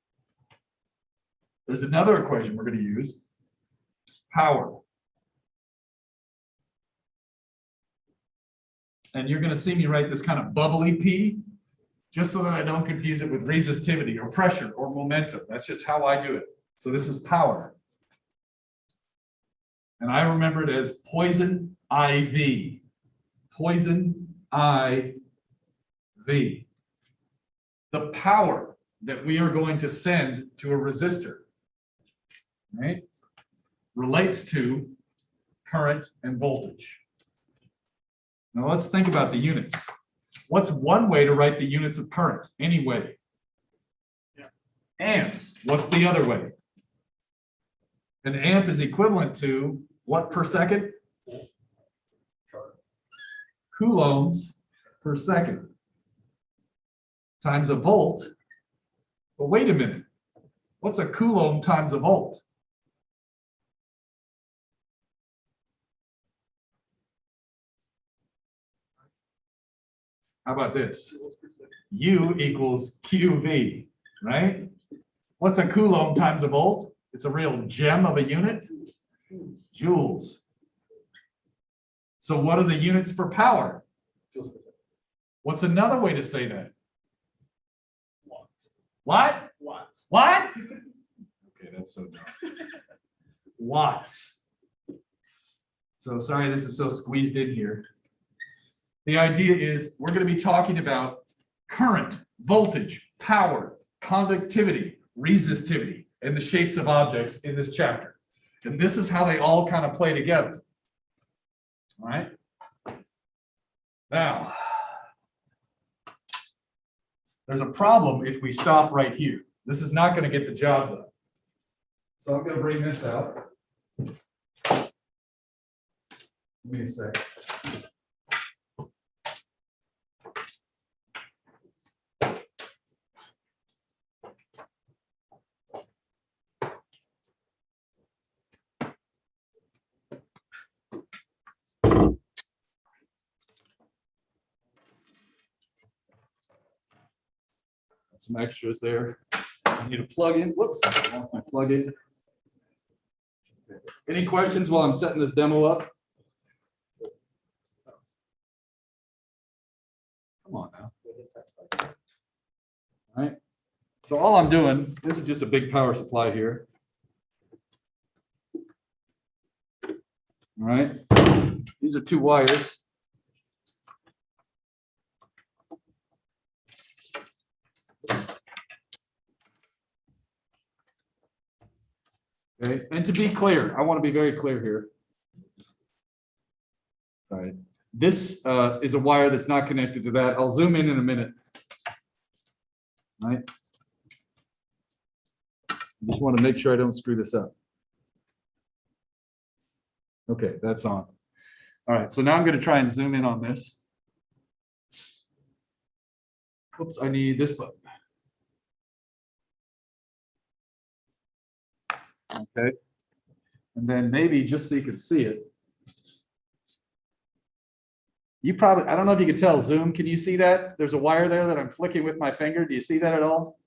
There's another equation we're going to use. Power. And you're going to see me write this kind of bubbly P, just so that I don't confuse it with resistivity or pressure or momentum. That's just how I do it. So this is power. And I remember it as Poison IV. Poison IV. The power that we are going to send to a resistor, right, relates to current and voltage. Now let's think about the units. What's one way to write the units of current? Any way?
Yeah.
Amps. What's the other way? An amp is equivalent to what per second? Coulombs per second times a volt. But wait a minute. What's a coulomb times a volt? How about this? U equals QV, right? What's a coulomb times a volt? It's a real gem of a unit. Joules. So what are the units for power? What's another way to say that? What? What? Okay, that's so dumb. Watts. So sorry, this is so squeezed in here. The idea is we're going to be talking about current, voltage, power, conductivity, resistivity, and the shapes of objects in this chapter. And this is how they all kind of play together. All right. Now, there's a problem if we stop right here. This is not going to get the job done. So I'm going to bring this out. Give me a sec. Some extras there. I need a plug-in. Whoops, I lost my plug-in. Any questions while I'm setting this demo up? Come on now. All right. So all I'm doing, this is just a big power supply here. All right. These are two wires. Okay, and to be clear, I want to be very clear here. Sorry, this is a wire that's not connected to that. I'll zoom in a minute. All right. I just want to make sure I don't screw this up. Okay, that's on. All right, so now I'm going to try and zoom in on this. Oops, I need this button. Okay, and then maybe just so you can see it. You probably, I don't know if you can tell, zoom, can you see that? There's a wire there that I'm flicking with my finger. Do you see that at all?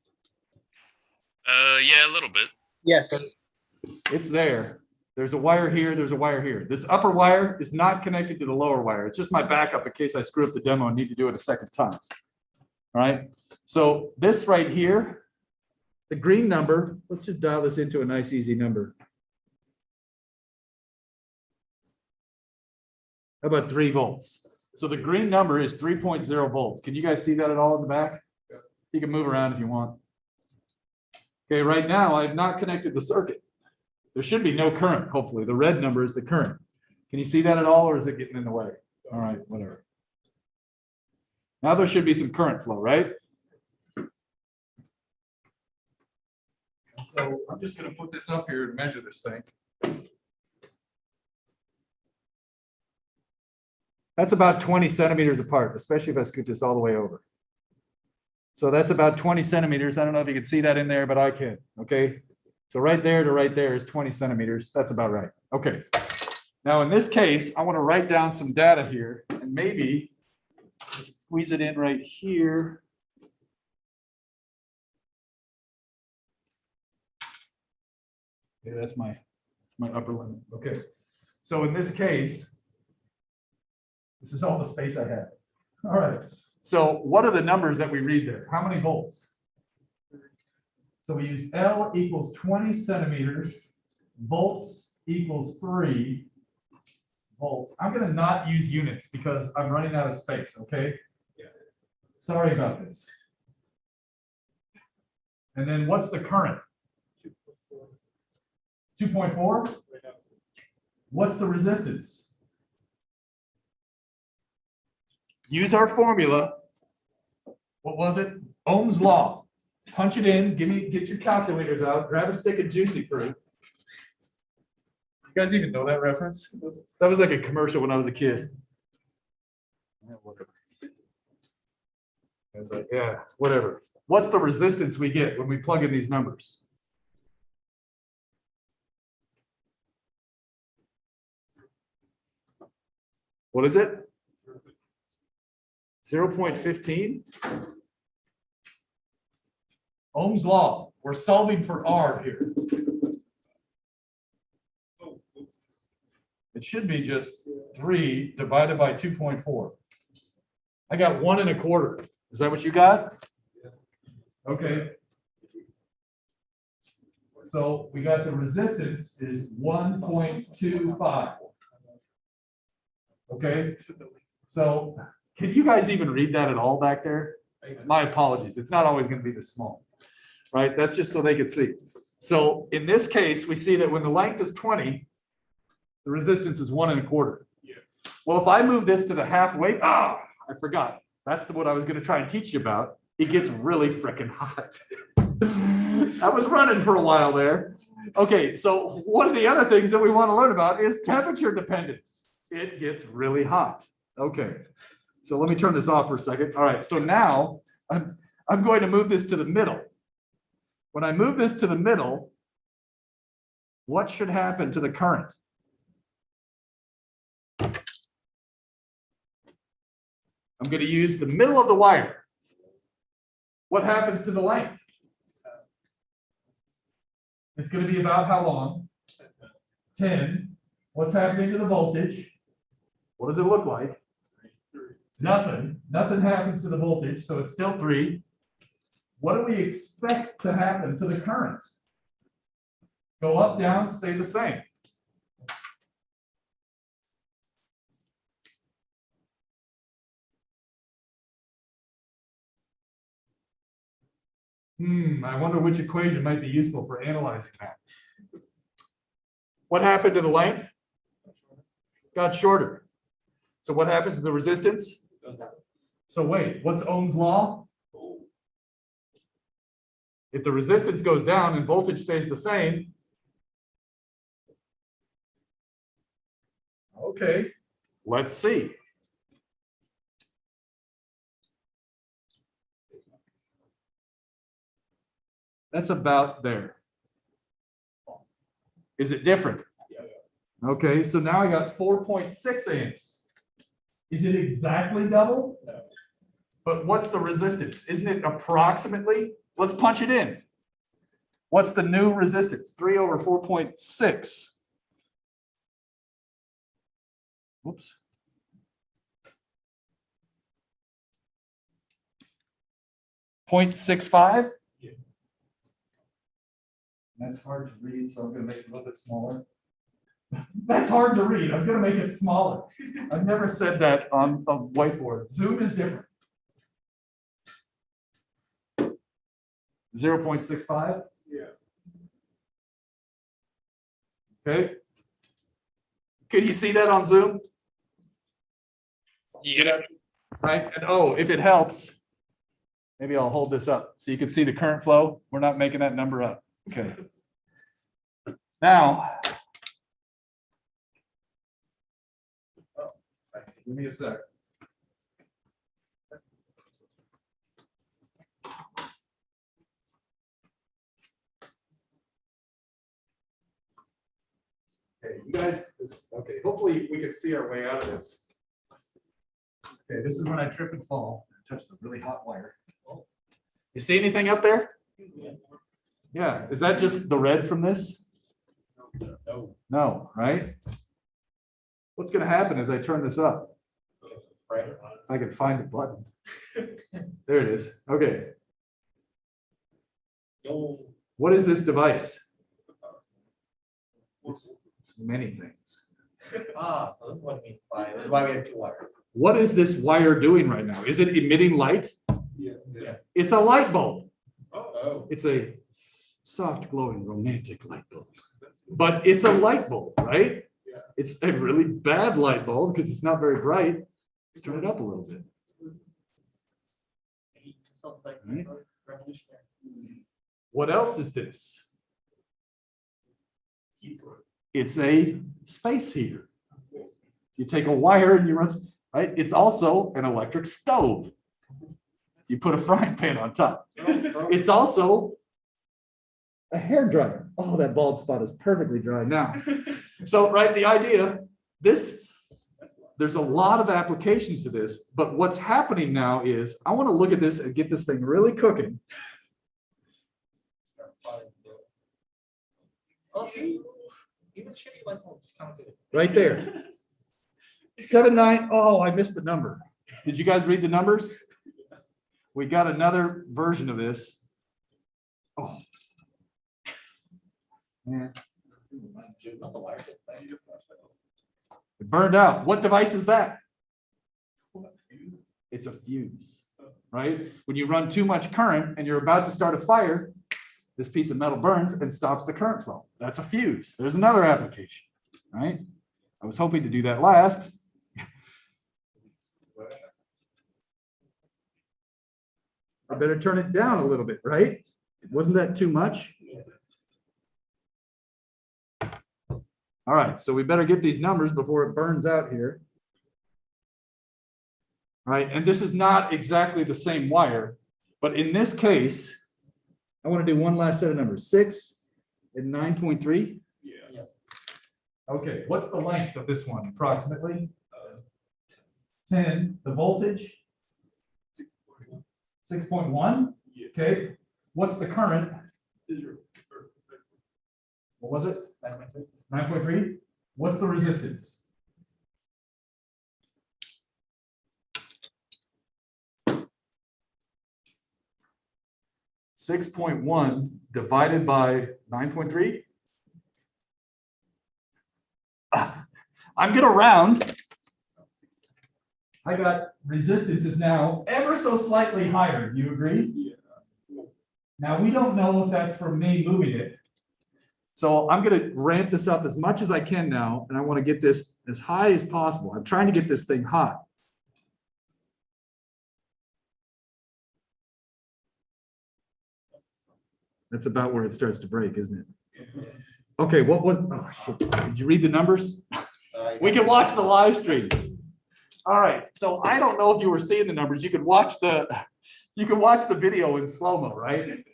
Yeah, a little bit.
Yes.
It's there. There's a wire here, there's a wire here. This upper wire is not connected to the lower wire. It's just my backup in case I screw up the demo and need to do it a second time. All right, so this right here, the green number, let's just dial this into a nice easy number. How about 3 volts? So the green number is 3.0 volts. Can you guys see that at all in the back? You can move around if you want. Okay, right now I've not connected the circuit. There should be no current, hopefully. The red number is the current. Can you see that at all, or is it getting in the way? All right, whatever. Now there should be some current flow, right? So I'm just gonna put this up here and measure this thing. That's about 20 centimeters apart, especially if I scoot this all the way over. So that's about 20 centimeters. I don't know if you can see that in there, but I can, okay? So right there to right there is 20 centimeters. That's about right. Okay. Now in this case, I want to write down some data here and maybe squeeze it in right here. Yeah, that's my upper limit. Okay. So in this case, this is all the space I have. All right. So what are the numbers that we read there? How many volts? So we use L equals 20 centimeters, volts equals 3 volts. I'm going to not use units because I'm running out of space, okay? Sorry about this. And then what's the current? 2.4? What's the resistance? Use our formula. What was it? Ohm's law. Punch it in, get your calculators out, grab a stick of juicy fruit. You guys even know that reference? That was like a commercial when I was a kid. Yeah, whatever. I was like, yeah, whatever. What's the resistance we get when we plug in these numbers? What is it? 0.15? Ohm's law. We're solving for R here. It should be just 3 divided by 2.4. I got 1 1/4. Is that what you got? Okay. So we got the resistance is 1.25. Okay. So can you guys even read that at all back there? My apologies. It's not always going to be this small. Right? That's just so they could see. So in this case, we see that when the length is 20, the resistance is 1 1/4.
Yeah.
Well, if I move this to the halfway, I forgot. That's what I was going to try and teach you about. It gets really freaking hot. I was running for a while there. Okay, so one of the other things that we want to learn about is temperature dependence. It gets really hot. Okay, so let me turn this off for a second. All right, so now I'm going to move this to the middle. When I move this to the middle, what should happen to the current? I'm going to use the middle of the wire. What happens to the length? It's going to be about how long? 10. What's happening to the voltage? What does it look like? Nothing. Nothing happens to the voltage, so it's still 3. What do we expect to happen to the current? Go up, down, stay the same. I wonder which equation might be useful for analyzing that. What happened to the length? Got shorter. So what happens to the resistance? So wait, what's Ohm's law? If the resistance goes down and voltage stays the same. Okay, let's see. That's about there. Is it different? Okay, so now I got 4.6 amps. Is it exactly double?
No.
But what's the resistance? Isn't it approximately? Let's punch it in. What's the new resistance? 3 over 4.6. Whoops. .65?
Yeah.
That's hard to read, so I'm going to make it a little bit smaller. That's hard to read. I'm going to make it smaller. I've never said that on a whiteboard. Zoom is different. 0.65?
Yeah.
Okay. Can you see that on Zoom?
Yeah.
Right. And oh, if it helps, maybe I'll hold this up so you can see the current flow. We're not making that number up. Okay. Now. Give me a sec. Okay, you guys, okay, hopefully we can see our way out of this. Okay, this is when I trip and fall, touch the really hot wire. You see anything up there? Yeah, is that just the red from this?
No.
No, right? What's gonna happen as I turn this up?
Right.
If I can find the button. There it is. Okay.
No.
What is this device? It's many things.
Ah, so this is what I mean by, this is why we have two wires.
What is this wire doing right now? Is it emitting light?
Yeah.
It's a light bulb.
Oh.
It's a soft, glowing, romantic light bulb. But it's a light bulb, right?
Yeah.
It's a really bad light bulb because it's not very bright. Let's turn it up a little bit.
Sounds like
Right.
revolutionary.
What else is this? It's a space heater. You take a wire and you run, right? It's also an electric stove. You put a frying pan on top. It's also a hair dryer. Oh, that bald spot is perfectly dry now. So, right, the idea, there's a lot of applications to this, but what's happening now is I want to look at this and get this thing really cooking.
Oh, see, even shitty light bulbs count it.
Right there. 7.9. Oh, I missed the number. Did you guys read the numbers? We got another version of this. Oh. Man,
Not the wire.
it burned out. What device is that? It's a fuse, right? When you run too much current and you're about to start a fire, this piece of metal burns and stops the current flow. That's a fuse. There's another application, right? I was hoping to do that last. I better turn it down a little bit, right? Wasn't that too much? All right, so we better get these numbers before it burns out here. Right, and this is not exactly the same wire, but in this case, I want to do one last set of numbers, 6 and 9.3.
Yeah.
Okay, what's the length of this one approximately? 10. The voltage? 6.1.
Yeah.
Okay, what's the current? What was it? 9.3. What's the resistance? .1 divided by 9.3. I'm gonna round. I got resistance is now ever so slightly higher. Do you agree?
Yeah.
Now we don't know if that's from me moving it. So I'm gonna ramp this up as much as I can now, and I want to get this as high as possible. I'm trying to get this thing hot. That's about where it starts to break, isn't it? Okay, what was, oh shit, did you read the numbers? We can watch the live stream. All right, so I don't know if you were seeing the numbers. You could watch the video in slow-mo, right?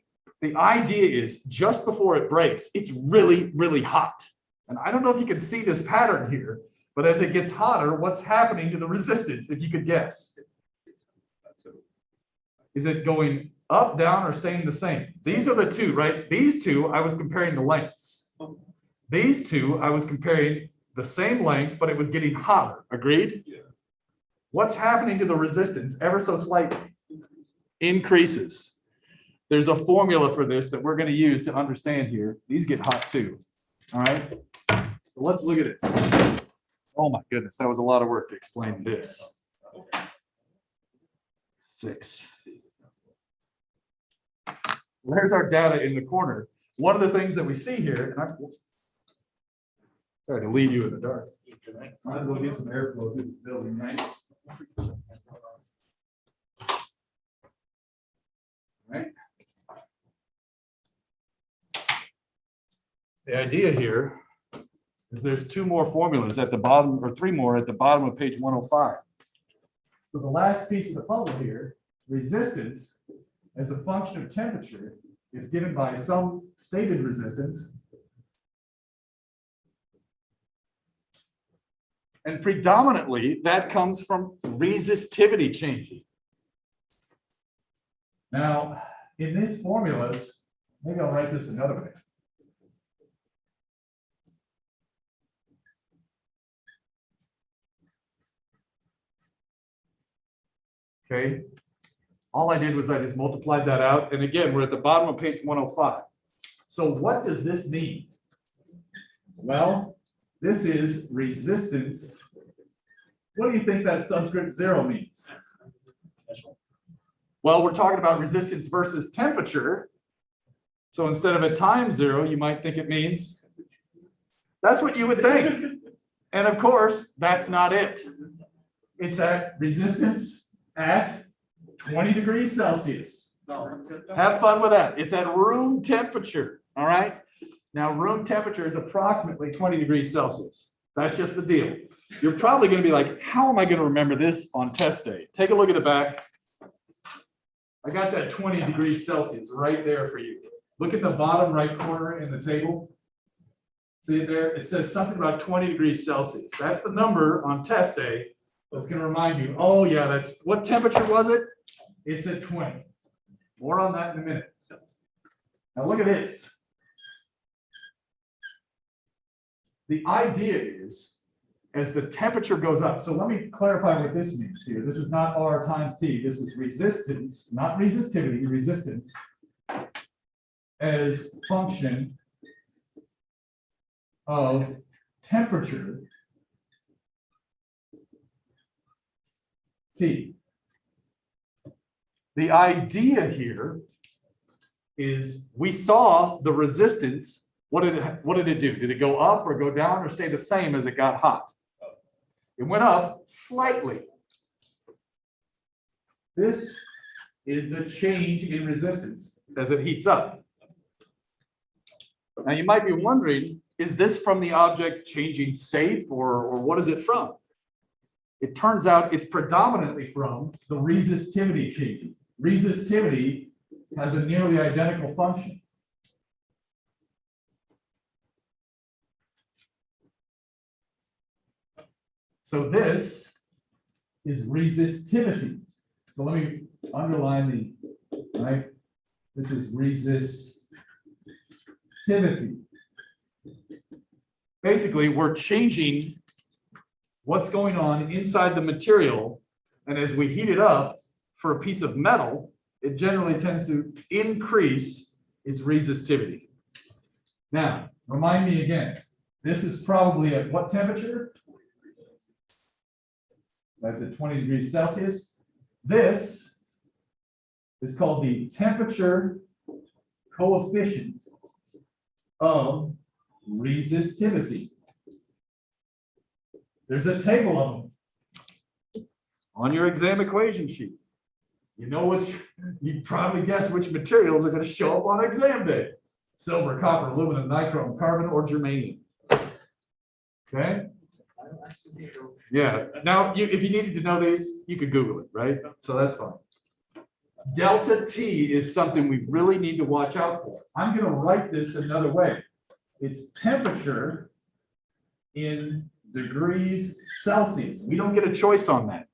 The idea is just before it breaks, it's really, really hot. And I don't know if you can see this pattern here, but as it gets hotter, what's happening to the resistance, if you could guess? Is it going up, down, or staying the same? These are the two, right? These two, I was comparing the lengths. These two, I was comparing the same length, but it was getting hotter. Agreed?
Yeah.
What's happening to the resistance ever so slightly? Increases. There's a formula for this that we're going to use to understand here. These get hot too. All right. So let's look at it. Oh my goodness, that was a lot of work to explain this. 6. There's our data in the corner. One of the things that we see here, and I'm sorry to leave you in the dark. Might as well get some airflow through the building, right? Right. The idea here is there's two more formulas at the bottom, or three more at the bottom of page 105. So the last piece of the puzzle here, resistance as a function of temperature is given by some stated resistance. And predominantly that comes from resistivity changing. Now, in these formulas, maybe I'll write this another way. Okay, all I did was I just multiplied that out. And again, we're at the bottom of page 105. So what does this mean? Well, this is resistance. What do you think that subscript 0 means? Well, we're talking about resistance versus temperature. So instead of a times 0, you might think it means, that's what you would think. And of course, that's not it. It's at resistance at 20 degrees Celsius. Have fun with that. It's at room temperature, all right? Now, room temperature is approximately 20 degrees Celsius. That's just the deal. You're probably going to be like, how am I going to remember this on test day? Take a look at the back. I got that 20 degrees Celsius right there for you. Look at the bottom right corner in the table. See it there? It says something about 20 degrees Celsius. That's the number on test day that's going to remind you, oh yeah, that's, what temperature was it? It's at 20. More on that in a minute. Now look at this. The idea is, as the temperature goes up, so let me clarify what this means here. This is not R times T. This is resistance, not resistivity, resistance as function of temperature T. The idea here is we saw the resistance. What did it do? Did it go up or go down or stay the same as it got hot? It went up slightly. This is the change in resistance as it heats up. Now you might be wondering, is this from the object changing state or what is it from? It turns out it's predominantly from the resistivity changing. Resistivity has a nearly identical function. So this is resistivity. So let me underline the, right? This is resistivity. Basically, we're changing what's going on inside the material. And as we heat it up for a piece of metal, it generally tends to increase its resistivity. Now, remind me again, this is probably at what temperature? That's at 20 degrees Celsius. This is called the temperature coefficient of resistivity. There's a table of them on your exam equation sheet. You know which, you probably guess which materials are going to show up on exam day. Silver, copper, aluminum, nichrome, carbon, or germanium. Okay? Yeah. Now, if you needed to know these, you could Google it, right? So that's fine. Delta T is something we really need to watch out for. I'm going to write this another way. It's temperature in degrees Celsius. We don't get a choice on that.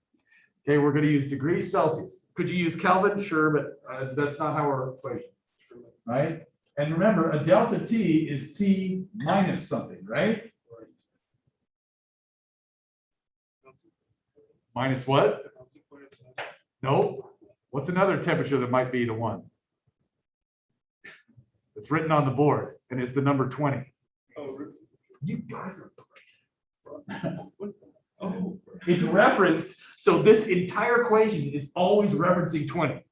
Okay, we're going to use degrees Celsius. Could you use Kelvin? Sure, but that's not how our equation, right? And remember, a delta T is T minus something, right? Minus what? No. What's another temperature that might be the one? It's written on the board, and it's the number 20. You guys are oh, it's referenced. So this entire equation is always referencing 20.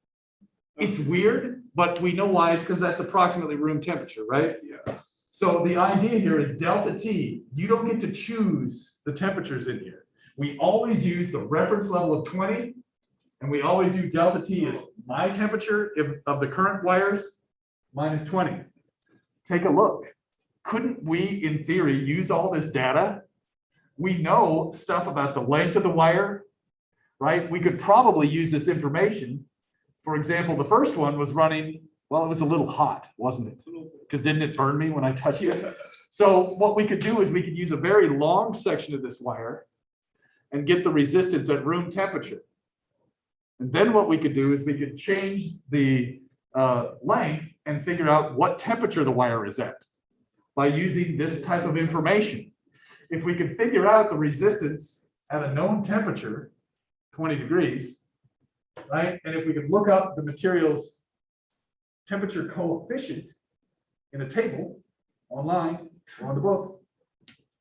It's weird, but we know why. It's because that's approximately room temperature, right? Yeah. So the idea here is delta T. You don't get to choose the temperatures in here. We always use the reference level of 20, and we always do delta T as my temperature of the current wires minus 20. Take a look. couldn't we, in theory, use all this data? We know stuff about the length of the wire, right? We could probably use this information. For example, the first one was running, well, it was a little hot, wasn't it? Because didn't it burn me when I touched it? So what we could do is we could use a very long section of this wire and get the resistance at room temperature. And then what we could do is we could change the length and figure out what temperature the wire is at by using this type of information. If we could figure out the resistance at a known temperature, 20 degrees, right? And if we could look up the material's temperature coefficient in a table online or on the book,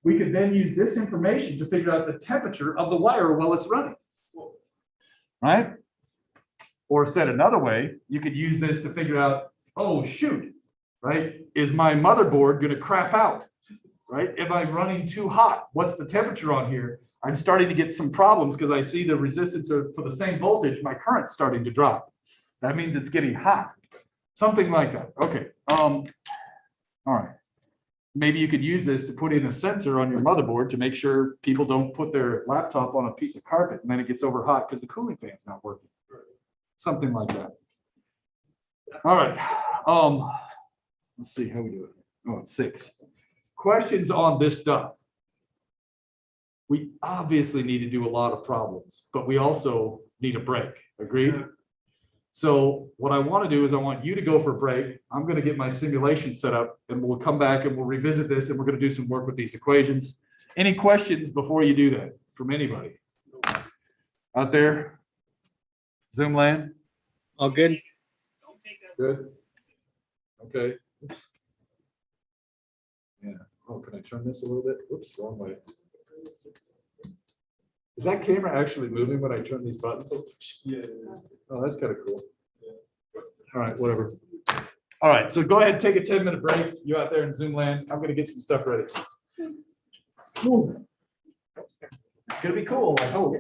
we could then use this information to figure out the temperature of the wire while it's running, right? Or said another way, you could use this to figure out, oh, shoot, right? Is my motherboard going to crap out, right? Am I running too hot? What's the temperature on here? I'm starting to get some problems because I see the resistance for the same voltage, my current's starting to drop. That means it's getting hot. Something like that. Okay. All right. Maybe you could use this to put in a sensor on your motherboard to make sure people don't put their laptop on a piece of carpet and then it gets over hot because the cooling fan's not working. Something like that. All right. Let's see how we do it. Oh, it's 6. Questions on this stuff. We obviously need to do a lot of problems, but we also need a break. Agreed? Yeah. So what I want to do is I want you to go for a break. I'm going to get my simulation set up and we'll come back and we'll revisit this and we're going to do some work with these equations. Any questions before you do that from anybody out there? Zoom land?
All good?
Good. Okay. Oops. Yeah. Oh, can I turn this a little bit? Whoops, wrong way. Is that camera actually moving when I turn these buttons?
Yeah.
Oh, that's kind of cool. All right, whatever. All right, so go ahead, take a 10-minute break. You out there in Zoom land. I'm going to get some stuff ready. Whew. It's going to be cool, I hope.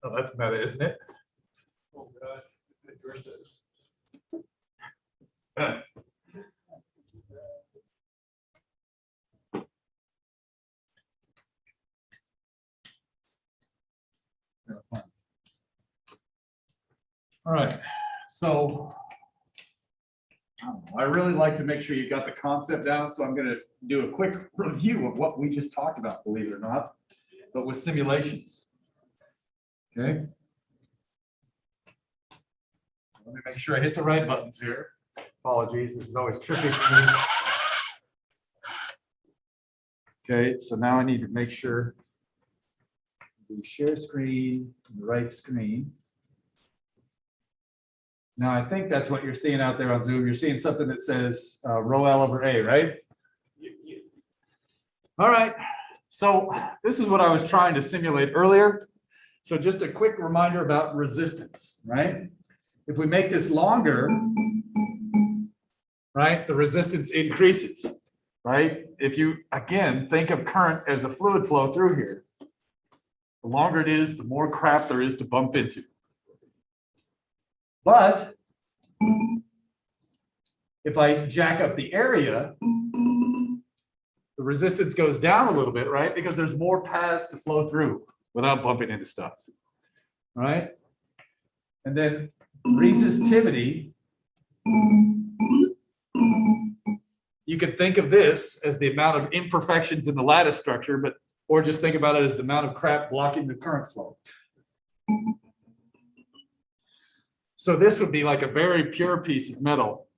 Oh, that's meta, isn't it?
Oh, God. Yours does.
All right, so I really like to make sure you got the concept down, so I'm going to do a quick review of what we just talked about, believe it or not, but with simulations. Okay. Let me make sure I hit the right buttons here. Apologies, this is always tricky for me. Okay, so now I need to make sure the share screen, the right screen. Now, I think that's what you're seeing out there on Zoom. You're seeing something that says rho L over A, right? All right, so this is what I was trying to simulate earlier. So just a quick reminder about resistance, right? If we make this longer, right, the resistance increases, right? If you, again, think of current as a fluid flow through here, the longer it is, the more crap there is to bump into. But if I jack up the area, the resistance goes down a little bit, right? Because there's more paths to flow through without bumping into stuff, right? And then resistivity, you could think of this as the amount of imperfections in the lattice structure, but or just think about it as the amount of crap blocking the current flow. So this would be like a very pure piece of metal.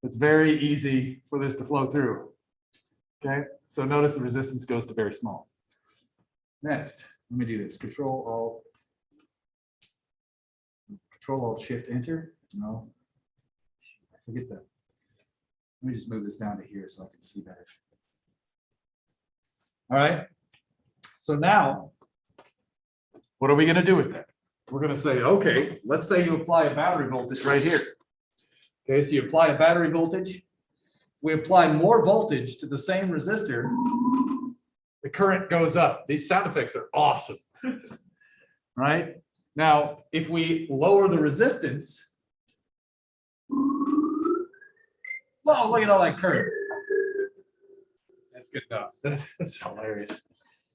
It's very easy for this to flow through. Okay, so notice the resistance goes to very small. Next, let me do this. Control Alt Shift Enter. No, forget that. Let me just move this down to here so I can see better. All right. So now, what are we going to do with that? We're going to say, okay, let's say you apply a battery voltage right here. Okay, so you apply a battery voltage. We apply more voltage to the same resistor. The current goes up. These sound effects are awesome. Right? Now, if we lower the resistance, oh, look at all that current. That's good enough. That's hilarious.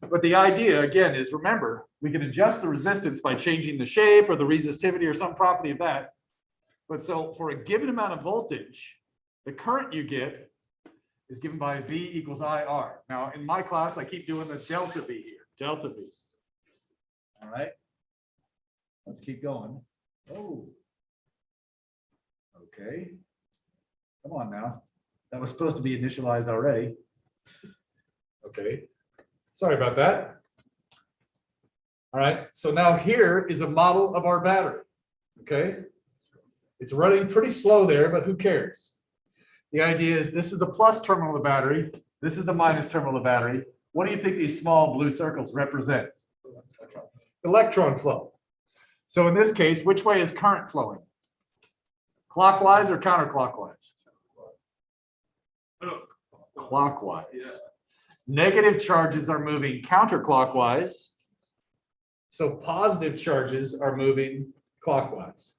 But the idea, again, is remember, we can adjust the resistance by changing the shape or the resistivity or some property of that. But so for a given amount of voltage, the current you get is given by V equals IR. Now, in my class, I keep doing the delta V here, delta V. All right. Let's keep going. Oh. Okay. Come on now. That was supposed to be initialized already. Okay. Sorry about that. All right. So now here is a model of our battery. Okay. It's running pretty slow there, but who cares? The idea is this is the plus terminal of the battery. This is the minus terminal of the battery. What do you think these small blue circles represent? Electron flow. So in this case, which way is current flowing? Clockwise or counterclockwise? Clockwise.
Yeah.
Negative charges are moving counterclockwise. So positive charges are moving clockwise.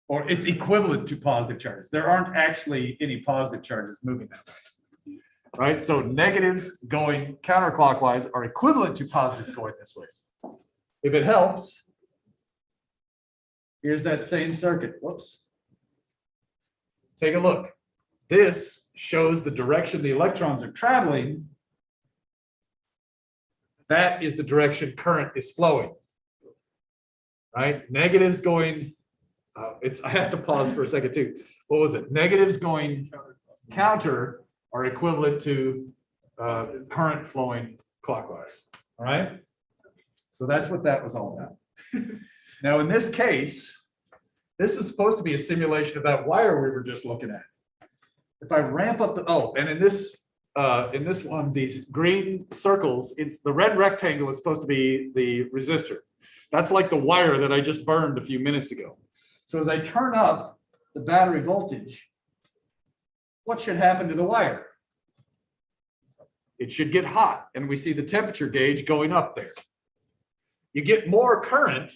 Or it's equivalent to positive charges. There aren't actually any positive charges moving that way. Right? So negatives going counterclockwise are equivalent to positives going this way. If it helps, here's that same circuit. Whoops. Take a look. This shows the direction the electrons are traveling. That is the direction current is flowing. Right? Negatives going, I have to pause for a second too. What was it? Negatives going counter are equivalent to current flowing clockwise. All right? So that's what that was all about. Now, in this case, this is supposed to be a simulation of that wire we were just looking at. If I ramp up the, and in this one, these green circles, it's the red rectangle is supposed to be the resistor. That's like the wire that I just burned a few minutes ago. So as I turn up the battery voltage, what should happen to the wire? It should get hot, and we see the temperature gauge going up there. You get more current,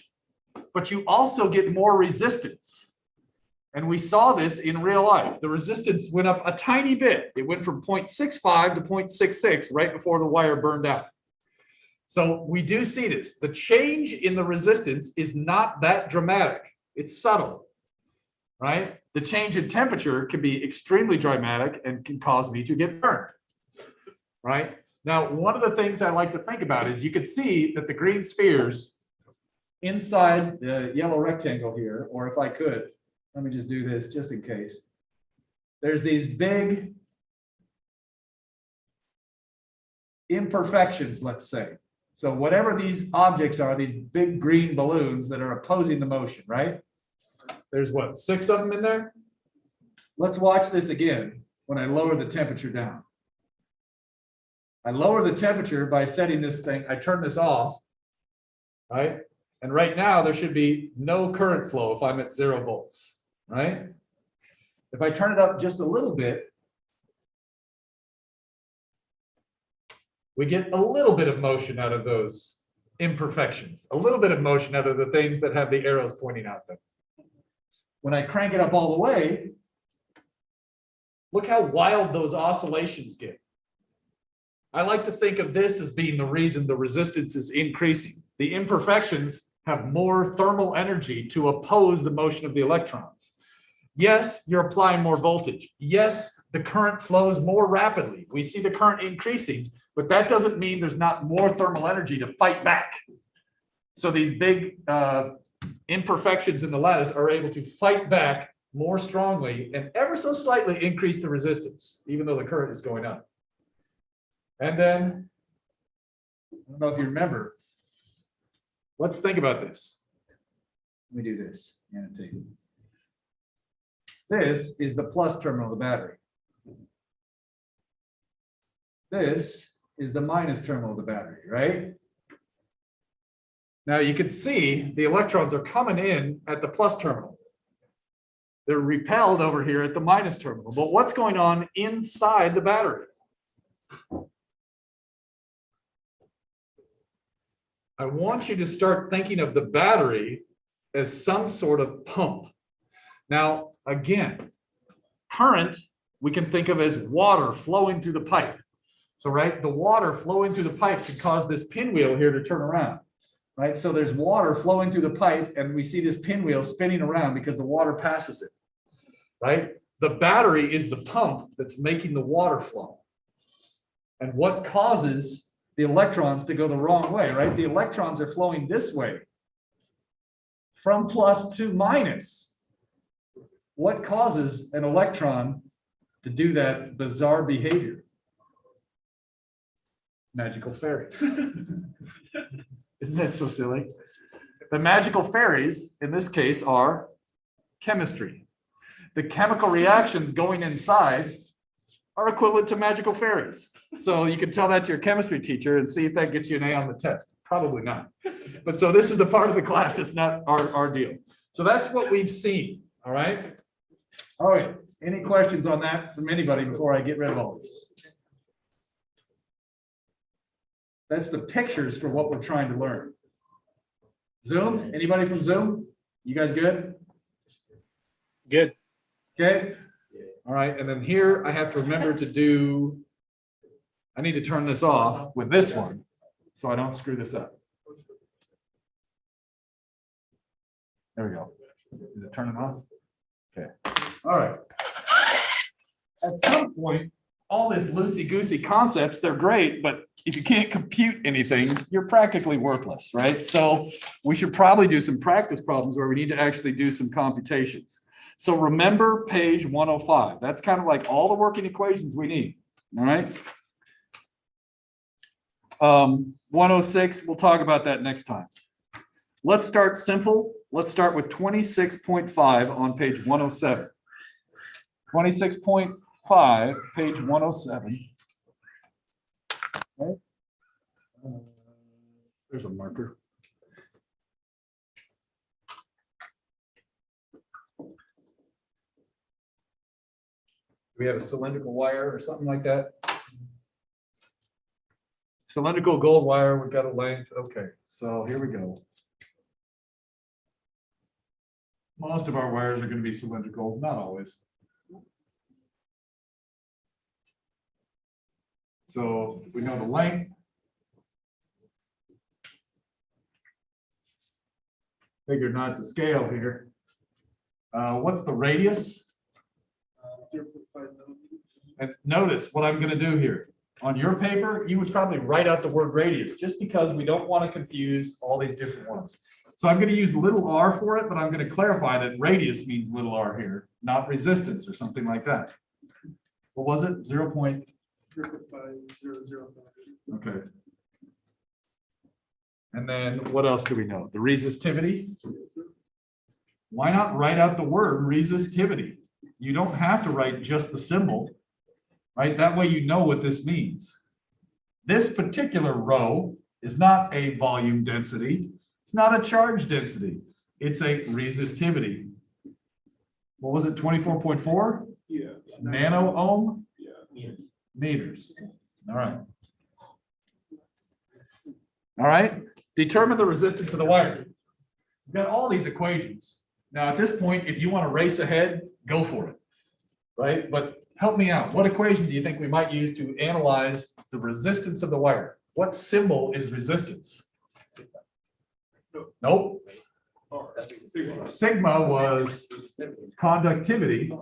but you also get more resistance. And we saw this in real life. The resistance went up a tiny bit. It went from 0.65 to 0.66 right before the wire burned out. So we do see this. The change in the resistance is not that dramatic. It's subtle, right? The change in temperature can be extremely dramatic and can cause me to get burned, right? Now, one of the things I like to think about is you can see that the green spheres inside the yellow rectangle here, or if I could, let me just do this just in case. There's these big imperfections, let's say. So whatever these objects are, these big green balloons that are opposing the motion, right? There's what, 6 of them in there? Let's watch this again when I lower the temperature down. I lower the temperature by setting this thing, I turn this off, right? And right now there should be no current flow if I'm at 0 volts, right? If I turn it up just a little bit, we get a little bit of motion out of those imperfections, a little bit of motion out of the things that have the arrows pointing at them. When I crank it up all the way, look how wild those oscillations get. I like to think of this as being the reason the resistance is increasing. The imperfections have more thermal energy to oppose the motion of the electrons. Yes, you're applying more voltage. Yes, the current flows more rapidly. We see the current increasing, but that doesn't mean there's not more thermal energy to fight back. So these big imperfections in the lattice are able to fight back more strongly and ever so slightly increase the resistance, even though the current is going up. And then, I don't know if you remember, let's think about this. Let me do this. Annotate. This is the plus terminal of the battery. This is the minus terminal of the battery, right? Now you can see the electrons are coming in at the plus terminal. They're repelled over here at the minus terminal. But what's going on inside the battery? I want you to start thinking of the battery as some sort of pump. Now, again, current we can think of as water flowing through the pipe. So, right, the water flowing through the pipe can cause this pinwheel here to turn around, right? So there's water flowing through the pipe and we see this pinwheel spinning around because the water passes it, right? The battery is the pump that's making the water flow. And what causes the electrons to go the wrong way, right? The electrons are flowing this way from plus to minus. What causes an electron to do that bizarre behavior? Magical fairies. Isn't that so silly? The magical fairies in this case are chemistry. The chemical reactions going inside are equivalent to magical fairies. So you can tell that to your chemistry teacher and see if that gets you an A on the test. Probably not. But so this is the part of the class that's not our deal. So that's what we've seen. All right. All right. Any questions on that from anybody before I get rid of all this? That's the pictures for what we're trying to learn. Zoom? Anybody from Zoom? You guys good?
Good.
Okay. All right, and then here I have to remember to do, I need to turn this off with this one so I don't screw this up. There we go. Is it turning off? Okay. All right. At some point, all this loosey-goosey concepts, they're great, but if you can't compute anything, you're practically worthless, right? So we should probably do some practice problems where we need to actually do some computations. So remember page 105. That's kind of like all the working equations we need. All right. 106, we'll talk about that next time. Let's start simple. Let's start with 26.5 on page 107. 26.5, page 107. Okay. There's a marker. Do we have a cylindrical wire or something like that? Cylindrical gold wire, we've got a length. Okay, so here we go. Most of our wires are going to be cylindrical, not always. So we know the length. Figure not to scale here. What's the radius?
0.5 millimeters.
And notice what I'm going to do here. On your paper, you would probably write out the word radius just because we don't want to confuse all these different ones. So I'm going to use little r for it, but I'm going to clarify that radius means little r here, not resistance or something like that. What was it? 0.5.
0.5005.
Okay. And then what else do we know? The resistivity. Why not write out the word resistivity? You don't have to write just the symbol, right? That way you know what this means. This particular row is not a volume density. It's not a charge density. It's a resistivity. What was it? 24.4
Yeah.
nano ohm
Yeah.
meters. All right. All right. Determine the resistance of the wire. We've got all these equations. Now, at this point, if you want to race ahead, go for it. Right? But help me out. What equation do you think we might use to analyze the resistance of the wire? What symbol is resistance? Nope. Sigma was conductivity.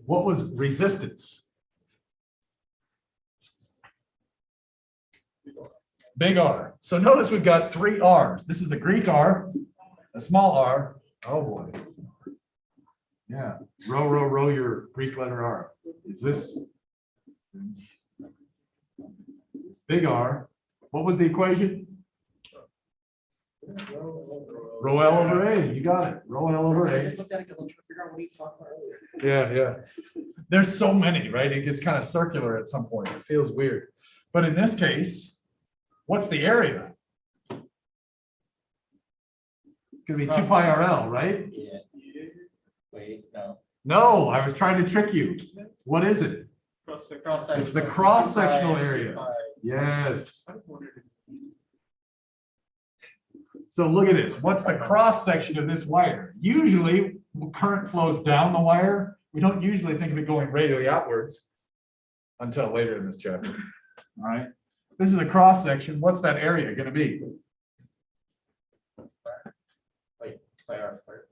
What was resistance? Big R. So notice we've got three R's. This is a Greek R, a small r. Oh boy. Yeah. Row your Greek letter R. Is this big R? What was the equation? Rho L over A. You got it. Rho L over
I
A.
just looked at it because I'm trying to figure out what he's talking about earlier.
Yeah. There's so many, right? It gets kind of circular at some point. It feels weird. But in this case, what's the area? It's gonna be 2 pi RL, right?
Yeah. Wait, no.
No, I was trying to trick you. What is it?
Cross-sectional.
It's the cross-sectional area. Yes. So look at this. What's the cross section of this wire? Usually current flows down the wire. We don't usually think of it going radially outwards until later in this chapter. All right. This is a cross section. What's that area going to be?
Wait, pi r squared.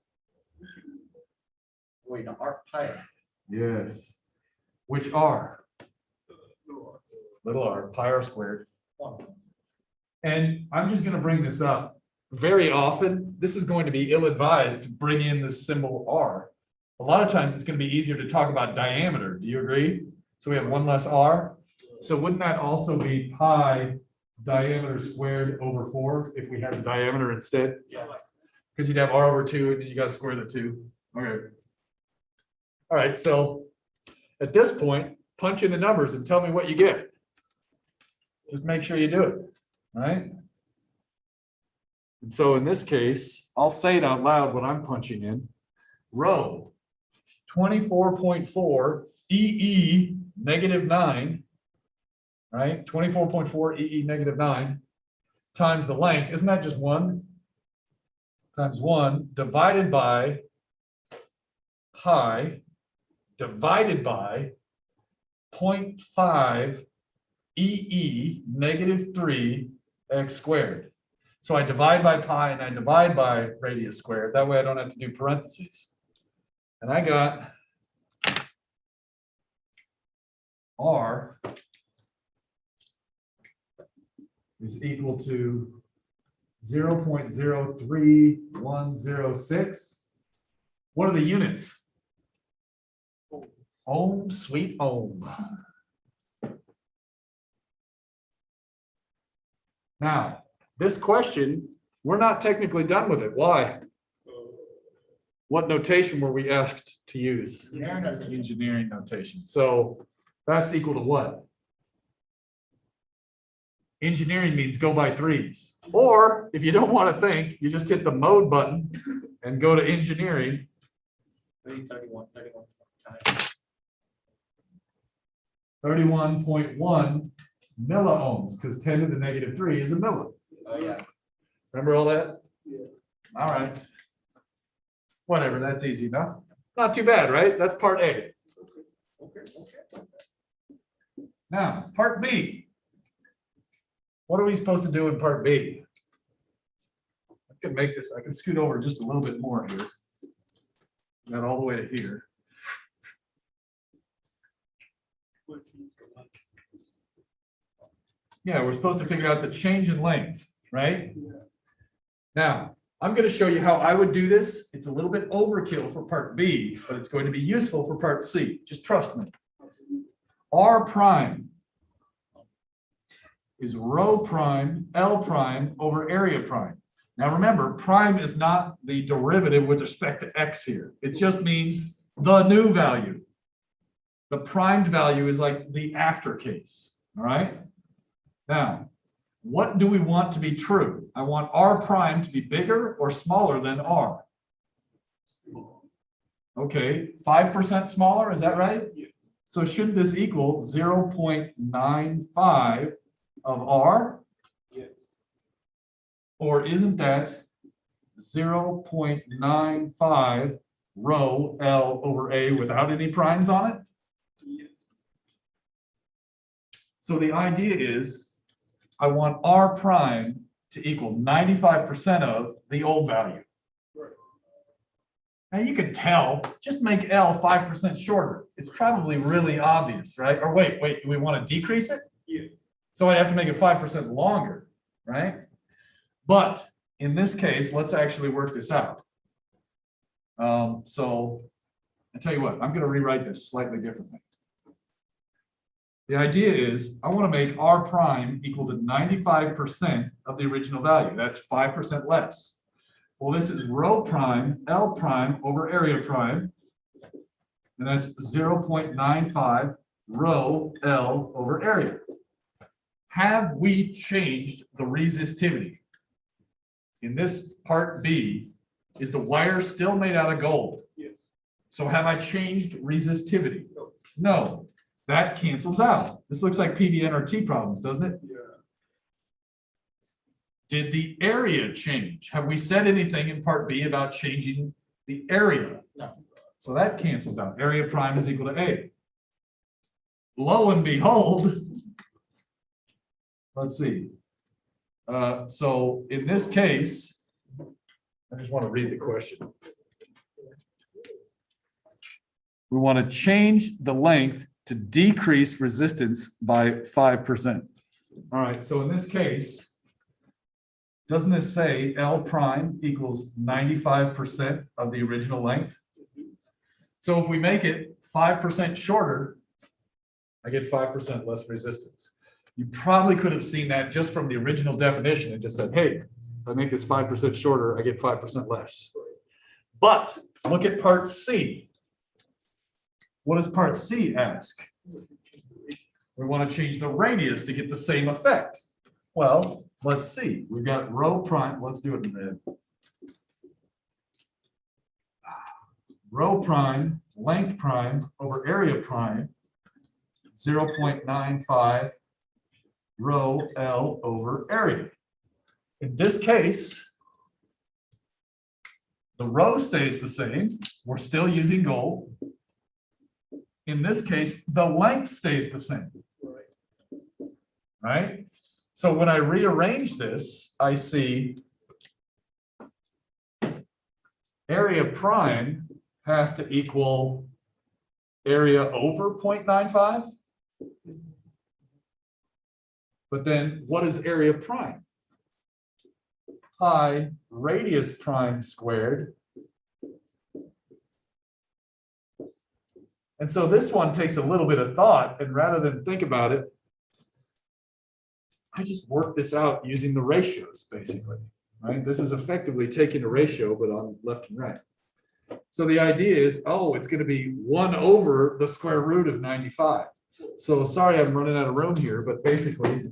Wait, no, r pi.
Yes. Which R? Little r, pi r squared. And I'm just going to bring this up. Very often, this is going to be ill-advised to bring in the symbol R. A lot of times, it's going to be easier to talk about diameter. Do you agree? So we have one less R. So wouldn't that also be pi diameter squared over 4 if we had the diameter instead?
Yeah.
Because you'd have R over 2 and then you got to square the 2. Okay. All right. So at this point, punch in the numbers and tell me what you get. Just make sure you do it. All right. And so in this case, I'll say it out loud what I'm punching in. Rho 24.4 EE -9, right? 24.4 EE -9 times the length. Isn't that just 1? Times 1 divided by pi divided by 0.5 EE -3 x squared. So I divide by pi and I divide by radius squared. That way I don't have to do parentheses. And I got R is equal to 0.03106. What are the units? Ohm, sweet ohm. Now, this question, we're not technically done with it. Why? What notation were we asked to use? Engineering notation. So that's equal to what? Engineering means go by 3s. Or if you don't want to think, you just hit the mode button and go to engineering.
31 times.
31.1 milliohms, because 10 to the negative 3 is a milli.
Oh, yeah.
Remember all that?
Yeah.
All right. Whatever, that's easy enough. Not too bad, right? That's part A. Now, part B. What are we supposed to do in part B? I can make this, I can scoot over just a little bit more here. Not all the way to here.
Which is the one.
Yeah, we're supposed to figure out the change in length, right?
Yeah.
Now, I'm going to show you how I would do this. It's a little bit overkill for part B, but it's going to be useful for part C. Just trust me. R prime is rho prime L prime over area prime. Now remember, prime is not the derivative with respect to X here. It just means the new value. The primed value is like the after case, all right? Now, what do we want to be true? I want R prime to be bigger or smaller than R. Okay, 5% smaller, is that right?
Yes.
So shouldn't this equal 0.95 of R?
Yes.
Or isn't that 0.95 rho L over A without any primes on it?
Yes.
So the idea is I want R prime to equal 95% of the old value.
Right.
Now you can tell, just make L 5% shorter. It's probably really obvious, right? Or wait, do we want to decrease it?
Yeah.
So I'd have to make it 5% longer, right? But in this case, let's actually work this out. So I tell you what, I'm going to rewrite this slightly differently. The idea is I want to make R prime equal to 95% of the original value. That's 5% less. Well, this is rho prime L prime over area prime. And that's 0.95 rho L over area. Have we changed the resistivity? In this part B, is the wire still made out of gold?
Yes.
So have I changed resistivity? No, that cancels out. This looks like PDNRT problems, doesn't it?
Yeah.
Did the area change? Have we said anything in part B about changing the area?
No.
So that cancels out. Area prime is equal to A. Lo and behold, let's see. So in this case, I just want to read the question. We want to change the length to decrease resistance by 5%. All right, so in this case, doesn't this say L prime equals 95% of the original length? So if we make it 5% shorter, I get 5% less resistance. You probably could have seen that just from the original definition and just said, hey, if I make this 5% shorter, I get 5% less. But look at part C. What does part C ask? We want to change the radius to get the same effect. Well, let's see. We've got rho prime. Let's do it in red. Rho prime, length prime over area prime, 0.95 rho L over area. In this case, the rho stays the same. We're still using gold. In this case, the length stays the same. Right? So when I rearrange this, I see area prime has to equal area over 0.95. But then what is area prime? Pi radius prime squared. And so this one takes a little bit of thought, and rather than think about it, I just work this out using the ratios, basically. Right? This is effectively taking a ratio, but on left and right. So the idea is, oh, it's going to be 1 over the square root of 95. So sorry, I'm running out of room here, but basically,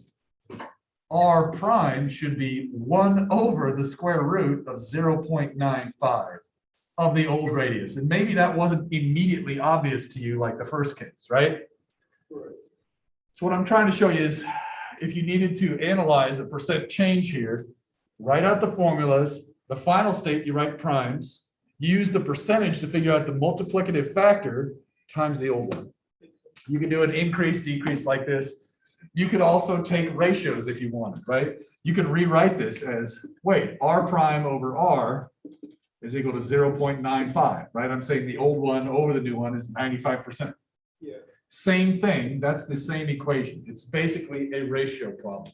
R prime should be 1 over the square root of 0.95 of the old radius. And maybe that wasn't immediately obvious to you like the first case, right? So what I'm trying to show you is if you needed to analyze a percent change here, write out the formulas, the final state, you write primes, you use the percentage to figure out the multiplicative factor times the old one. You can do an increase, decrease like this. You could also take ratios if you wanted, right? You could rewrite this as, wait, R prime over R is equal to 0.95, right? I'm saying the old one over the new one is 95%.
Yeah.
Same thing, that's the same equation. It's basically a ratio problem.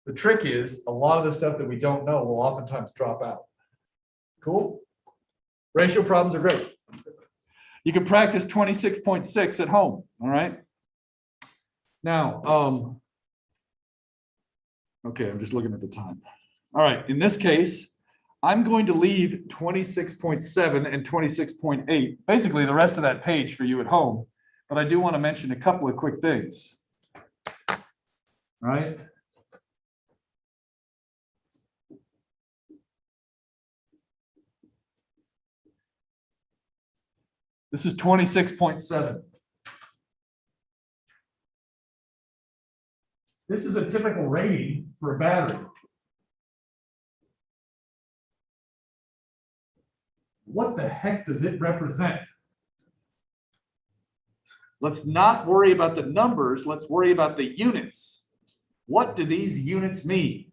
The trick is a lot of the stuff that we don't know will oftentimes drop out. Cool? Ratio problems are great. You can practice 26.6 at home, all right? Now, okay, I'm just looking at the time. All right, in this case, I'm going to leave 26.7 and 26.8, basically the rest of that page for you at home, but I do want to mention a couple of quick things. All right. This is 26.7. This is a typical rating for a battery. What the heck does it represent? Let's not worry about the numbers. Let's worry about the units. What do these units mean?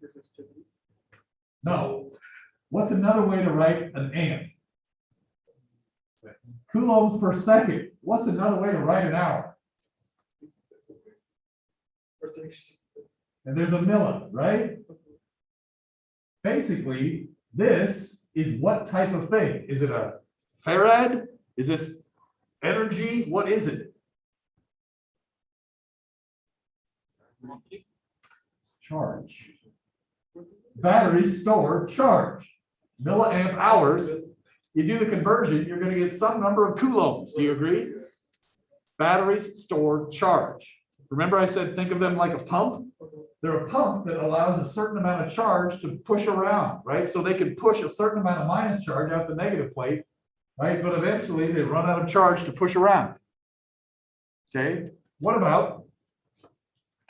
No. What's another way to write an amp? Coulombs per second. What's another way to write an hour? And there's a milli, right? Basically, this is what type of thing? Is it a farad? Is this energy? What is it? Charge. Batteries store charge. Milliamp hours. You do the conversion, you're going to get some number of coulombs. Do you agree? Batteries store charge. Remember I said think of them like a pump? They're a pump that allows a certain amount of charge to push around, right? So they can push a certain amount of minus charge out the negative plate, right? But eventually they run out of charge to push around. Okay, what about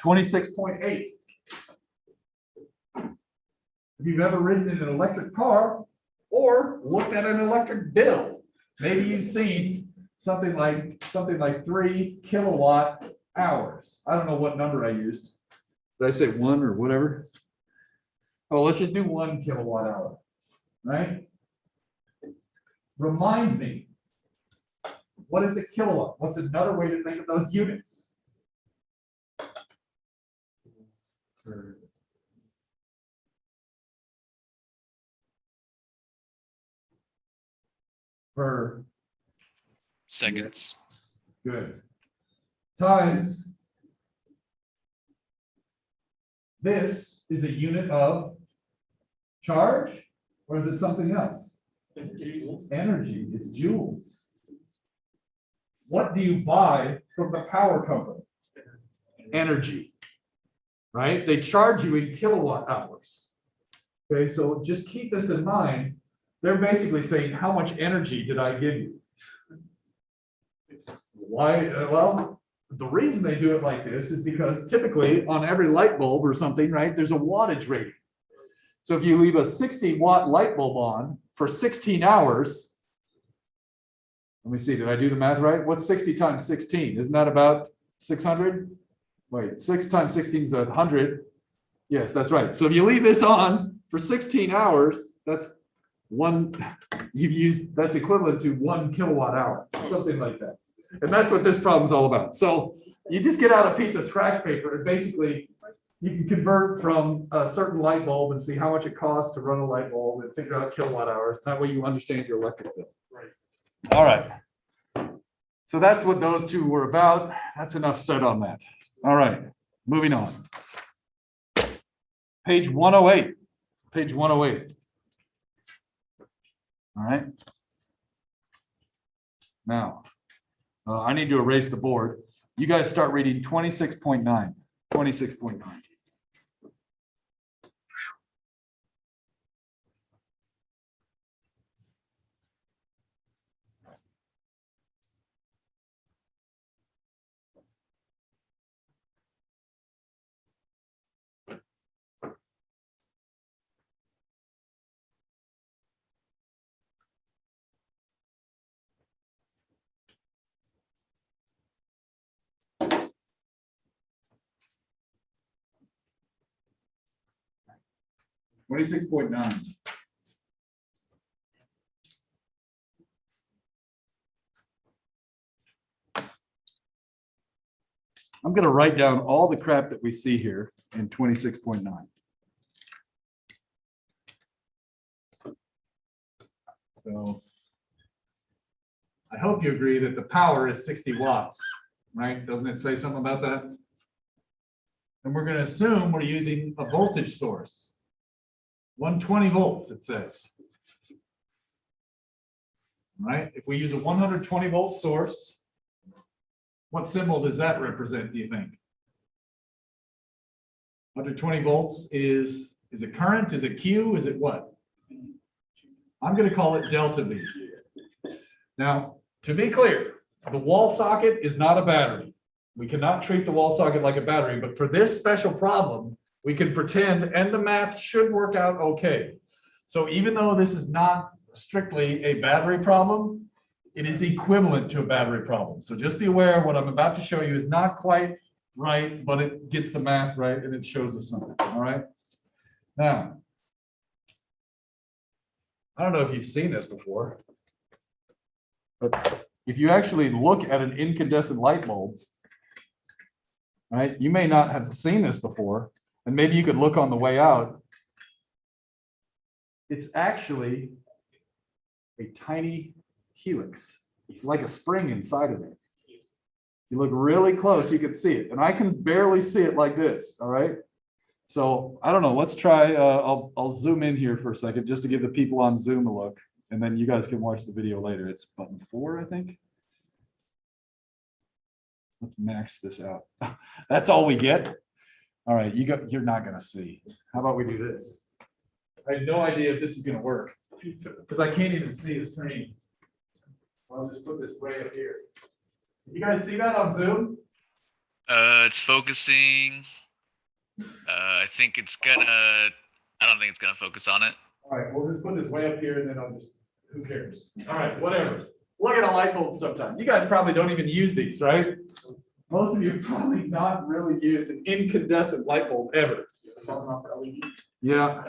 26.8? If you've ever ridden in an electric car or looked at an electric bill, maybe you've seen something like 3 kilowatt hours. I don't know what number I used. Did I say 1 or whatever? Oh, let's just do 1 kilowatt hour, right? Remind me, what is a kilowatt? What's another way to think of those units? Per
Seconds.
good. Times. This is a unit of charge, or is it something else? Energy, it's joules. What do you buy from the power company? Energy, right? They charge you in kilowatt hours. Okay, so just keep this in mind. They're basically saying, how much energy did I give you? Why? Well, the reason they do it like this is because typically on every light bulb or something, right, there's a wattage rating. So if you leave a 60-watt light bulb on for 16 hours, let me see, did I do the math right? What's 60 times 16? Isn't that about 600? Wait, 6 times 16 is 100. Yes, that's right. So if you leave this on for 16 hours, that's that's equivalent to 1 kilowatt hour, something like that. And that's what this problem's all about. So you just get out a piece of scratch paper and basically you can convert from a certain light bulb and see how much it costs to run a light bulb and figure out kilowatt hours. That way you understand your electric bill.
Right.
All right. So that's what those two were about. That's enough said on that. All right, moving on. Page 108. Page 108. All right. Now, I need to erase the board. You guys start reading 26.9. 26.9. 26.9. I'm gonna write down all the crap that we see here in 26.9. So I hope you agree that the power is 60 watts, right? Doesn't it say something about that? And we're gonna assume we're using a voltage source. 120 volts, it says. Right? If we use a 120 volt source, what symbol does that represent, do you think? 120 volts is it current? Is it Q? Is it what? I'm going to call it delta V. Now, to be clear, the wall socket is not a battery. We cannot treat the wall socket like a battery, but for this special problem, we can pretend, and the math should work out okay. So even though this is not strictly a battery problem, it is equivalent to a battery problem. So just be aware what I'm about to show you is not quite right, but it gets the math right and it shows us something. All right. Now, I don't know if you've seen this before, but if you actually look at an incandescent light bulb, right, you may not have seen this before, and maybe you could look on the way out. It's actually a tiny helix. It's like a spring inside of it. You look really close, you can see it, and I can barely see it like this. All right. So I don't know. Let's try. I'll zoom in here for a second just to give the people on Zoom a look, and then you guys can watch the video later. It's button 4, I think. Let's max this out. That's all we get. All right, you're not going to see. How about we do this? I have no idea if this is going to work because I can't even see the screen. I'll just put this way up here. You guys see that on Zoom?
It's focusing. I think it's gonna, I don't think it's gonna focus on it.
All right, we'll just put this way up here and then I'll just, who cares? All right, whatever. Look at a light bulb sometime. You guys probably don't even use these, right? Most of you have probably not really used an incandescent light bulb ever. Yeah.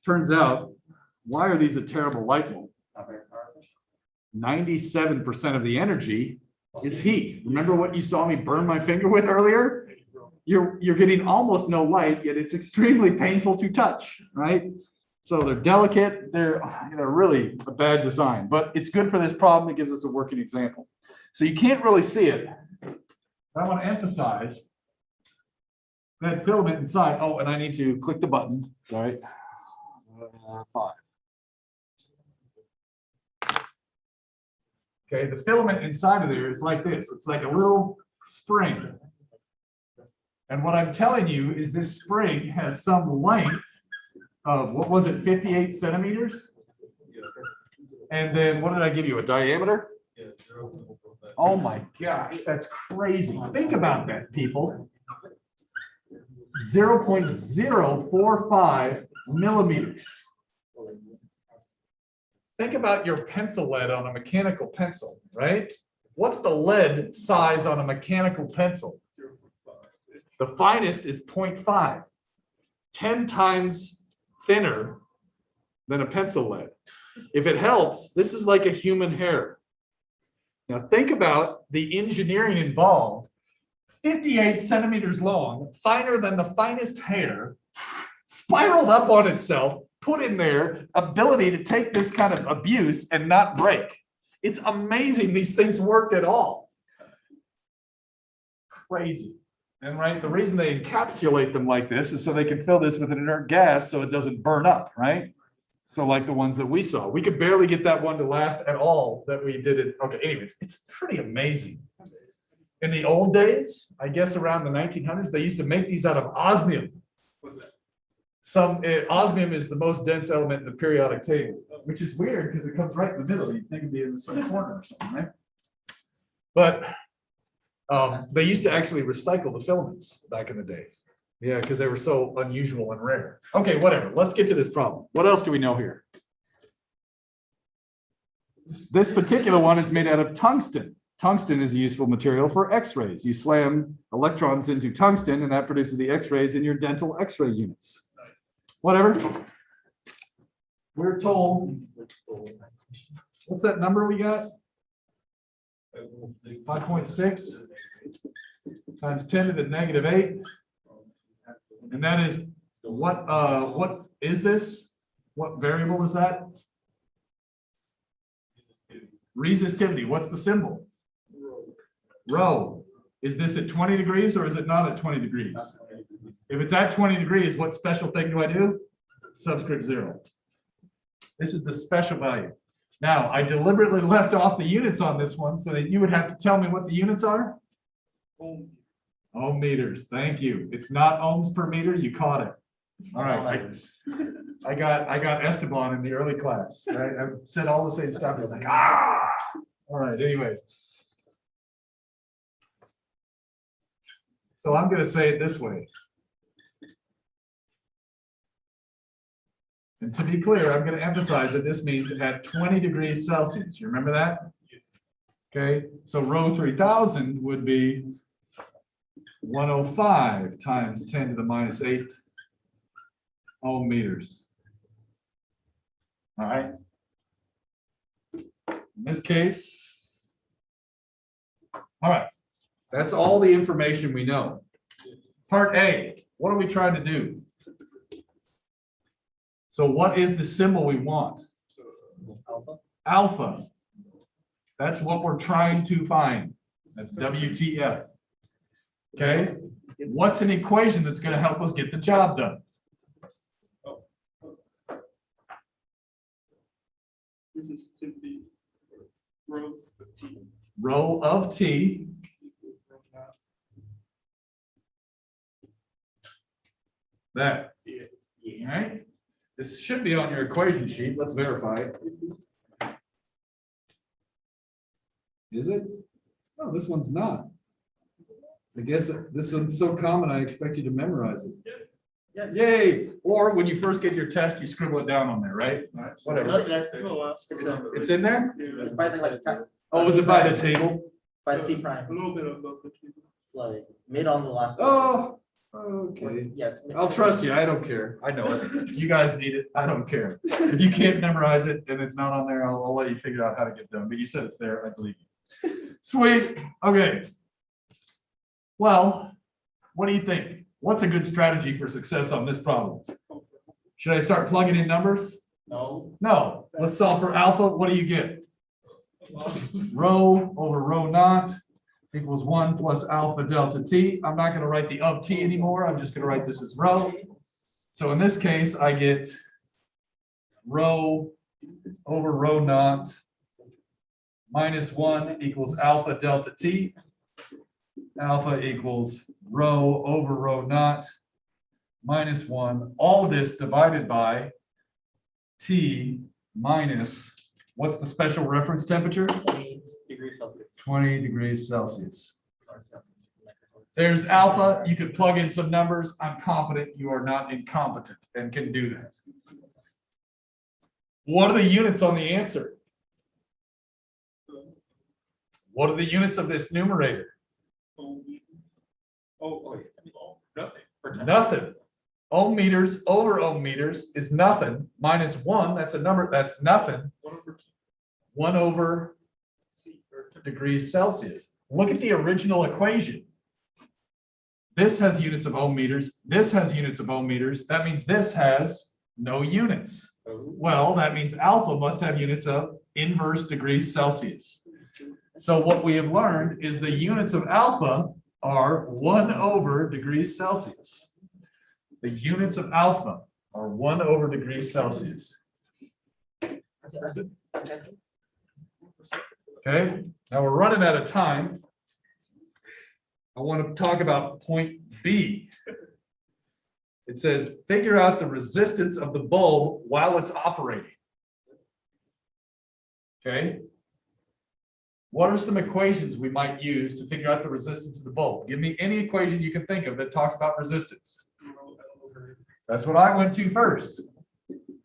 Turns out, why are these a terrible light bulb? 97% of the energy is heat. Remember what you saw me burn my finger with earlier? You're getting almost no light, yet it's extremely painful to touch, right? So they're delicate. They're really a bad design, but it's good for this problem. It gives us a working example. So you can't really see it. I want to emphasize that filament inside. Oh, and I need to click the button. Sorry. 5. Okay, the filament inside of there is like this. It's like a little spring. And what I'm telling you is this spring has some length of, what was it, 58 centimeters? And then what did I give you, a diameter? Oh my gosh, that's crazy. Think about that, people. 0.045 millimeters. Think about your pencil lead on a mechanical pencil, right? What's the lead size on a mechanical pencil? The finest is 0.5, 10 times thinner than a pencil lead. If it helps, this is like a human hair. Now think about the engineering involved. 58 centimeters long, finer than the finest hair, spiraled up on itself, put in there, ability to take this kind of abuse and not break. It's amazing these things worked at all. Crazy. And right, the reason they encapsulate them like this is so they can fill this with an inert gas so it doesn't burn up, right? So like the ones that we saw, we could barely get that one to last at all that we did it. Okay, anyways, it's pretty amazing. In the old days, I guess around the 1900s, they used to make these out of osmium. Osmium is the most dense element in the periodic table, which is weird because it comes right in the middle. You'd think it'd be in the same corner or something, right? But they used to actually recycle the filaments back in the day. Yeah, because they were so unusual and rare. Okay, whatever. Let's get to this problem. What else do we know here? This particular one is made out of tungsten. Tungsten is a useful material for X-rays. You slam electrons into tungsten and that produces the X-rays in your dental X-ray units. whatever. We're told, what's that number we got? 5.6 times 10 to the negative 8. And that is what is this? What variable is that? Resistivity. What's the symbol? Rho. Is this at 20 degrees or is it not at 20 degrees? If it's at 20 degrees, what special thing do I do? Subscript 0. This is the special value. Now, I deliberately left off the units on this one so that you would have to tell me what the units are. Ohm meters. Thank you. It's not ohms per meter. You caught it. All right. I got Esteban in the early class. Right? I said all the same stuff. It's like, ah. All right. Anyways. So I'm going to say it this way. And to be clear, I'm going to emphasize that this means at 20 degrees Celsius. You remember that? Okay. So rho 3000 would be 105 times 10 to the minus 8 ohm meters. All right. In this case, all right. That's all the information we know. Part A, what are we trying to do? So what is the symbol we want?
Alpha.
Alpha. That's what we're trying to find. That's WTF. Okay. What's an equation that's going to help us get the job done?
Resistivity. Rho of T.
Rho of T. That. All right. This should be on your equation sheet. Let's verify it. Is it? Oh, this one's not. I guess this one's so common, I expect you to memorize it.
Yeah.
Yay! Or when you first get your test, you scribble it down on there, right? Whatever.
No,
It's in there?
it's by the
Oh, is it by the table?
by the C prime.
A little bit above the table.
It's like mid on the last.
Oh, okay.
Yeah. it's mid-
I'll trust you. I don't care. I know it. You guys need it. I don't care. If you can't memorize it and it's not on there, I'll let you figure out how to get done. But you said it's there. I believe you. Sweet. Okay. Well, what do you think? What's a good strategy for success on this problem? Should I start plugging in numbers?
No.
No. Let's solve for alpha. What do you get? Rho over rho naught equals 1 plus alpha delta t. I'm not going to write the of t anymore. I'm just going to write this as rho. So in this case, I get rho over rho naught minus 1 equals alpha delta t. Alpha equals rho over rho naught minus 1. All this divided by T minus, what's the special reference temperature?
20 degrees Celsius.
20 degrees Celsius. There's alpha. You could plug in some numbers. I'm confident you are not incompetent and can do that. What are the units on the answer? What are the units of this numerator?
Nothing.
Nothing. Ohm meters over ohm meters is nothing. Minus 1, that's a number, that's nothing. 1 over degrees Celsius. Look at the original equation. This has units of ohm meters. This has units of ohm meters. That means this has no units. Well, that means alpha must have units of inverse degrees Celsius. So what we have learned is the units of alpha are 1 over degrees Celsius. The units of alpha are 1 over degrees Celsius. Okay, now we're running out of time. I want to talk about point B. It says, figure out the resistance of the bulb while it's operating. Okay. What are some equations we might use to figure out the resistance of the bulb? Give me any equation you can think of that talks about resistance. That's what I went to first.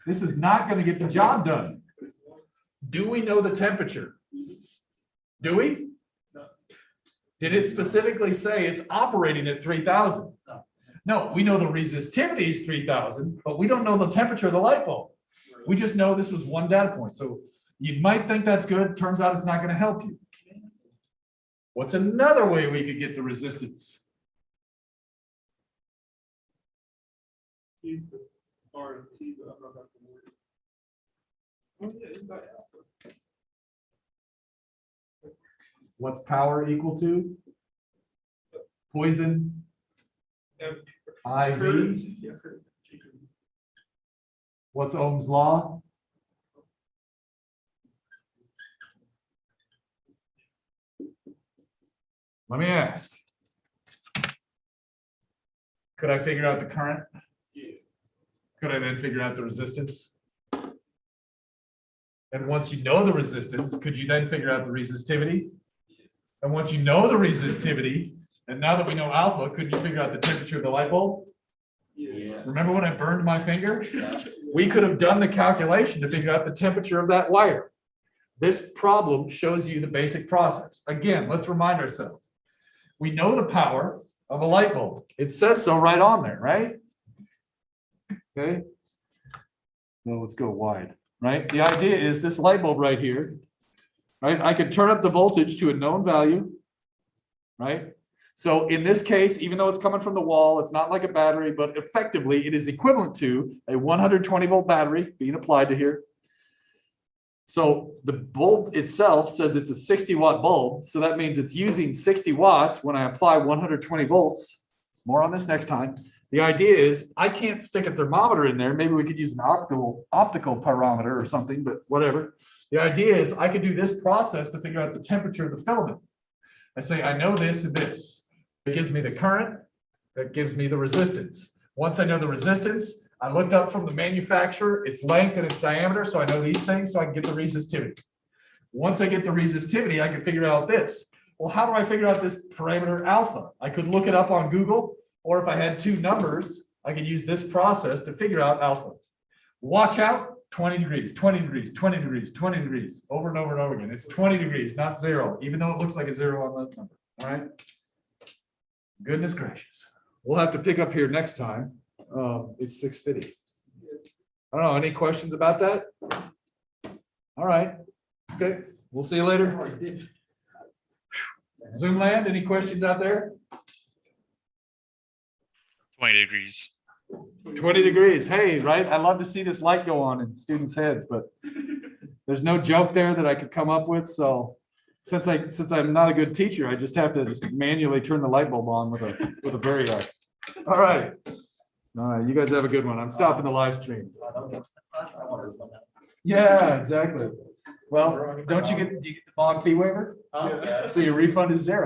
This is not going to get the job done. Do we know the temperature? Do we?
No.
Did it specifically say it's operating at 3000?
No.
No, we know the resistivity is 3,000, but we don't know the temperature of the light bulb. We just know this was one data point. So you might think that's good. Turns out it's not going to help you. What's another way we could get the resistance?
Use the R and T, but I'm not gonna worry. Oh, yeah, it's by alpha.
What's power equal to? Poison
And
IV.
current, yeah, current.
What's Ohm's law? Let me ask. Could I figure out the current?
Yeah.
Could I then figure out the resistance? And once you know the resistance, could you then figure out the resistivity? And once you know the resistivity, and now that we know alpha, could you figure out the temperature of the light bulb?
Yeah.
Remember when I burned my finger?
Yeah.
We could have done the calculation to figure out the temperature of that wire. This problem shows you the basic process. Again, let's remind ourselves. We know the power of a light bulb. It says so right on there, right? Okay. Well, let's go wide, right? The idea is this light bulb right here, right? I could turn up the voltage to a known value, right? So in this case, even though it's coming from the wall, it's not like a battery, but effectively it is equivalent to a 120 volt battery being applied to here. So the bulb itself says it's a 60 watt bulb. So that means it's using 60 watts when I apply 120 volts. More on this next time. The idea is I can't stick a thermometer in there. Maybe we could use an optical pyrometer or something, but whatever. The idea is I could do this process to figure out the temperature of the filament. I say, I know this and this. It gives me the current. That gives me the resistance. Once I know the resistance, I looked up from the manufacturer, its length and its diameter, so I know these things, so I can get the resistivity. Once I get the resistivity, I can figure out this. Well, how do I figure out this parameter alpha? I could look it up on Google, or if I had two numbers, I could use this process to figure out alpha. Watch out, 20 degrees, 20 degrees, 20 degrees, 20 degrees, over and over and over again. It's 20 degrees, not 0, even though it looks like a 0 on that number, all right? Goodness gracious. We'll have to pick up here next time. It's 6:50. I don't know, any questions about that? All right, okay, we'll see you later. Zoom land, any questions out there?
20 degrees.
20 degrees, hey, right? I love to see this light go on in students' heads, but there's no joke there that I could come up with, so since I'm not a good teacher, I just have to manually turn the light bulb on with a variac. All right. All right, you guys have a good one. I'm stopping the live stream. Yeah, exactly. Well, do you get the bog fee waiver?
Oh, yeah.
So your refund is 0.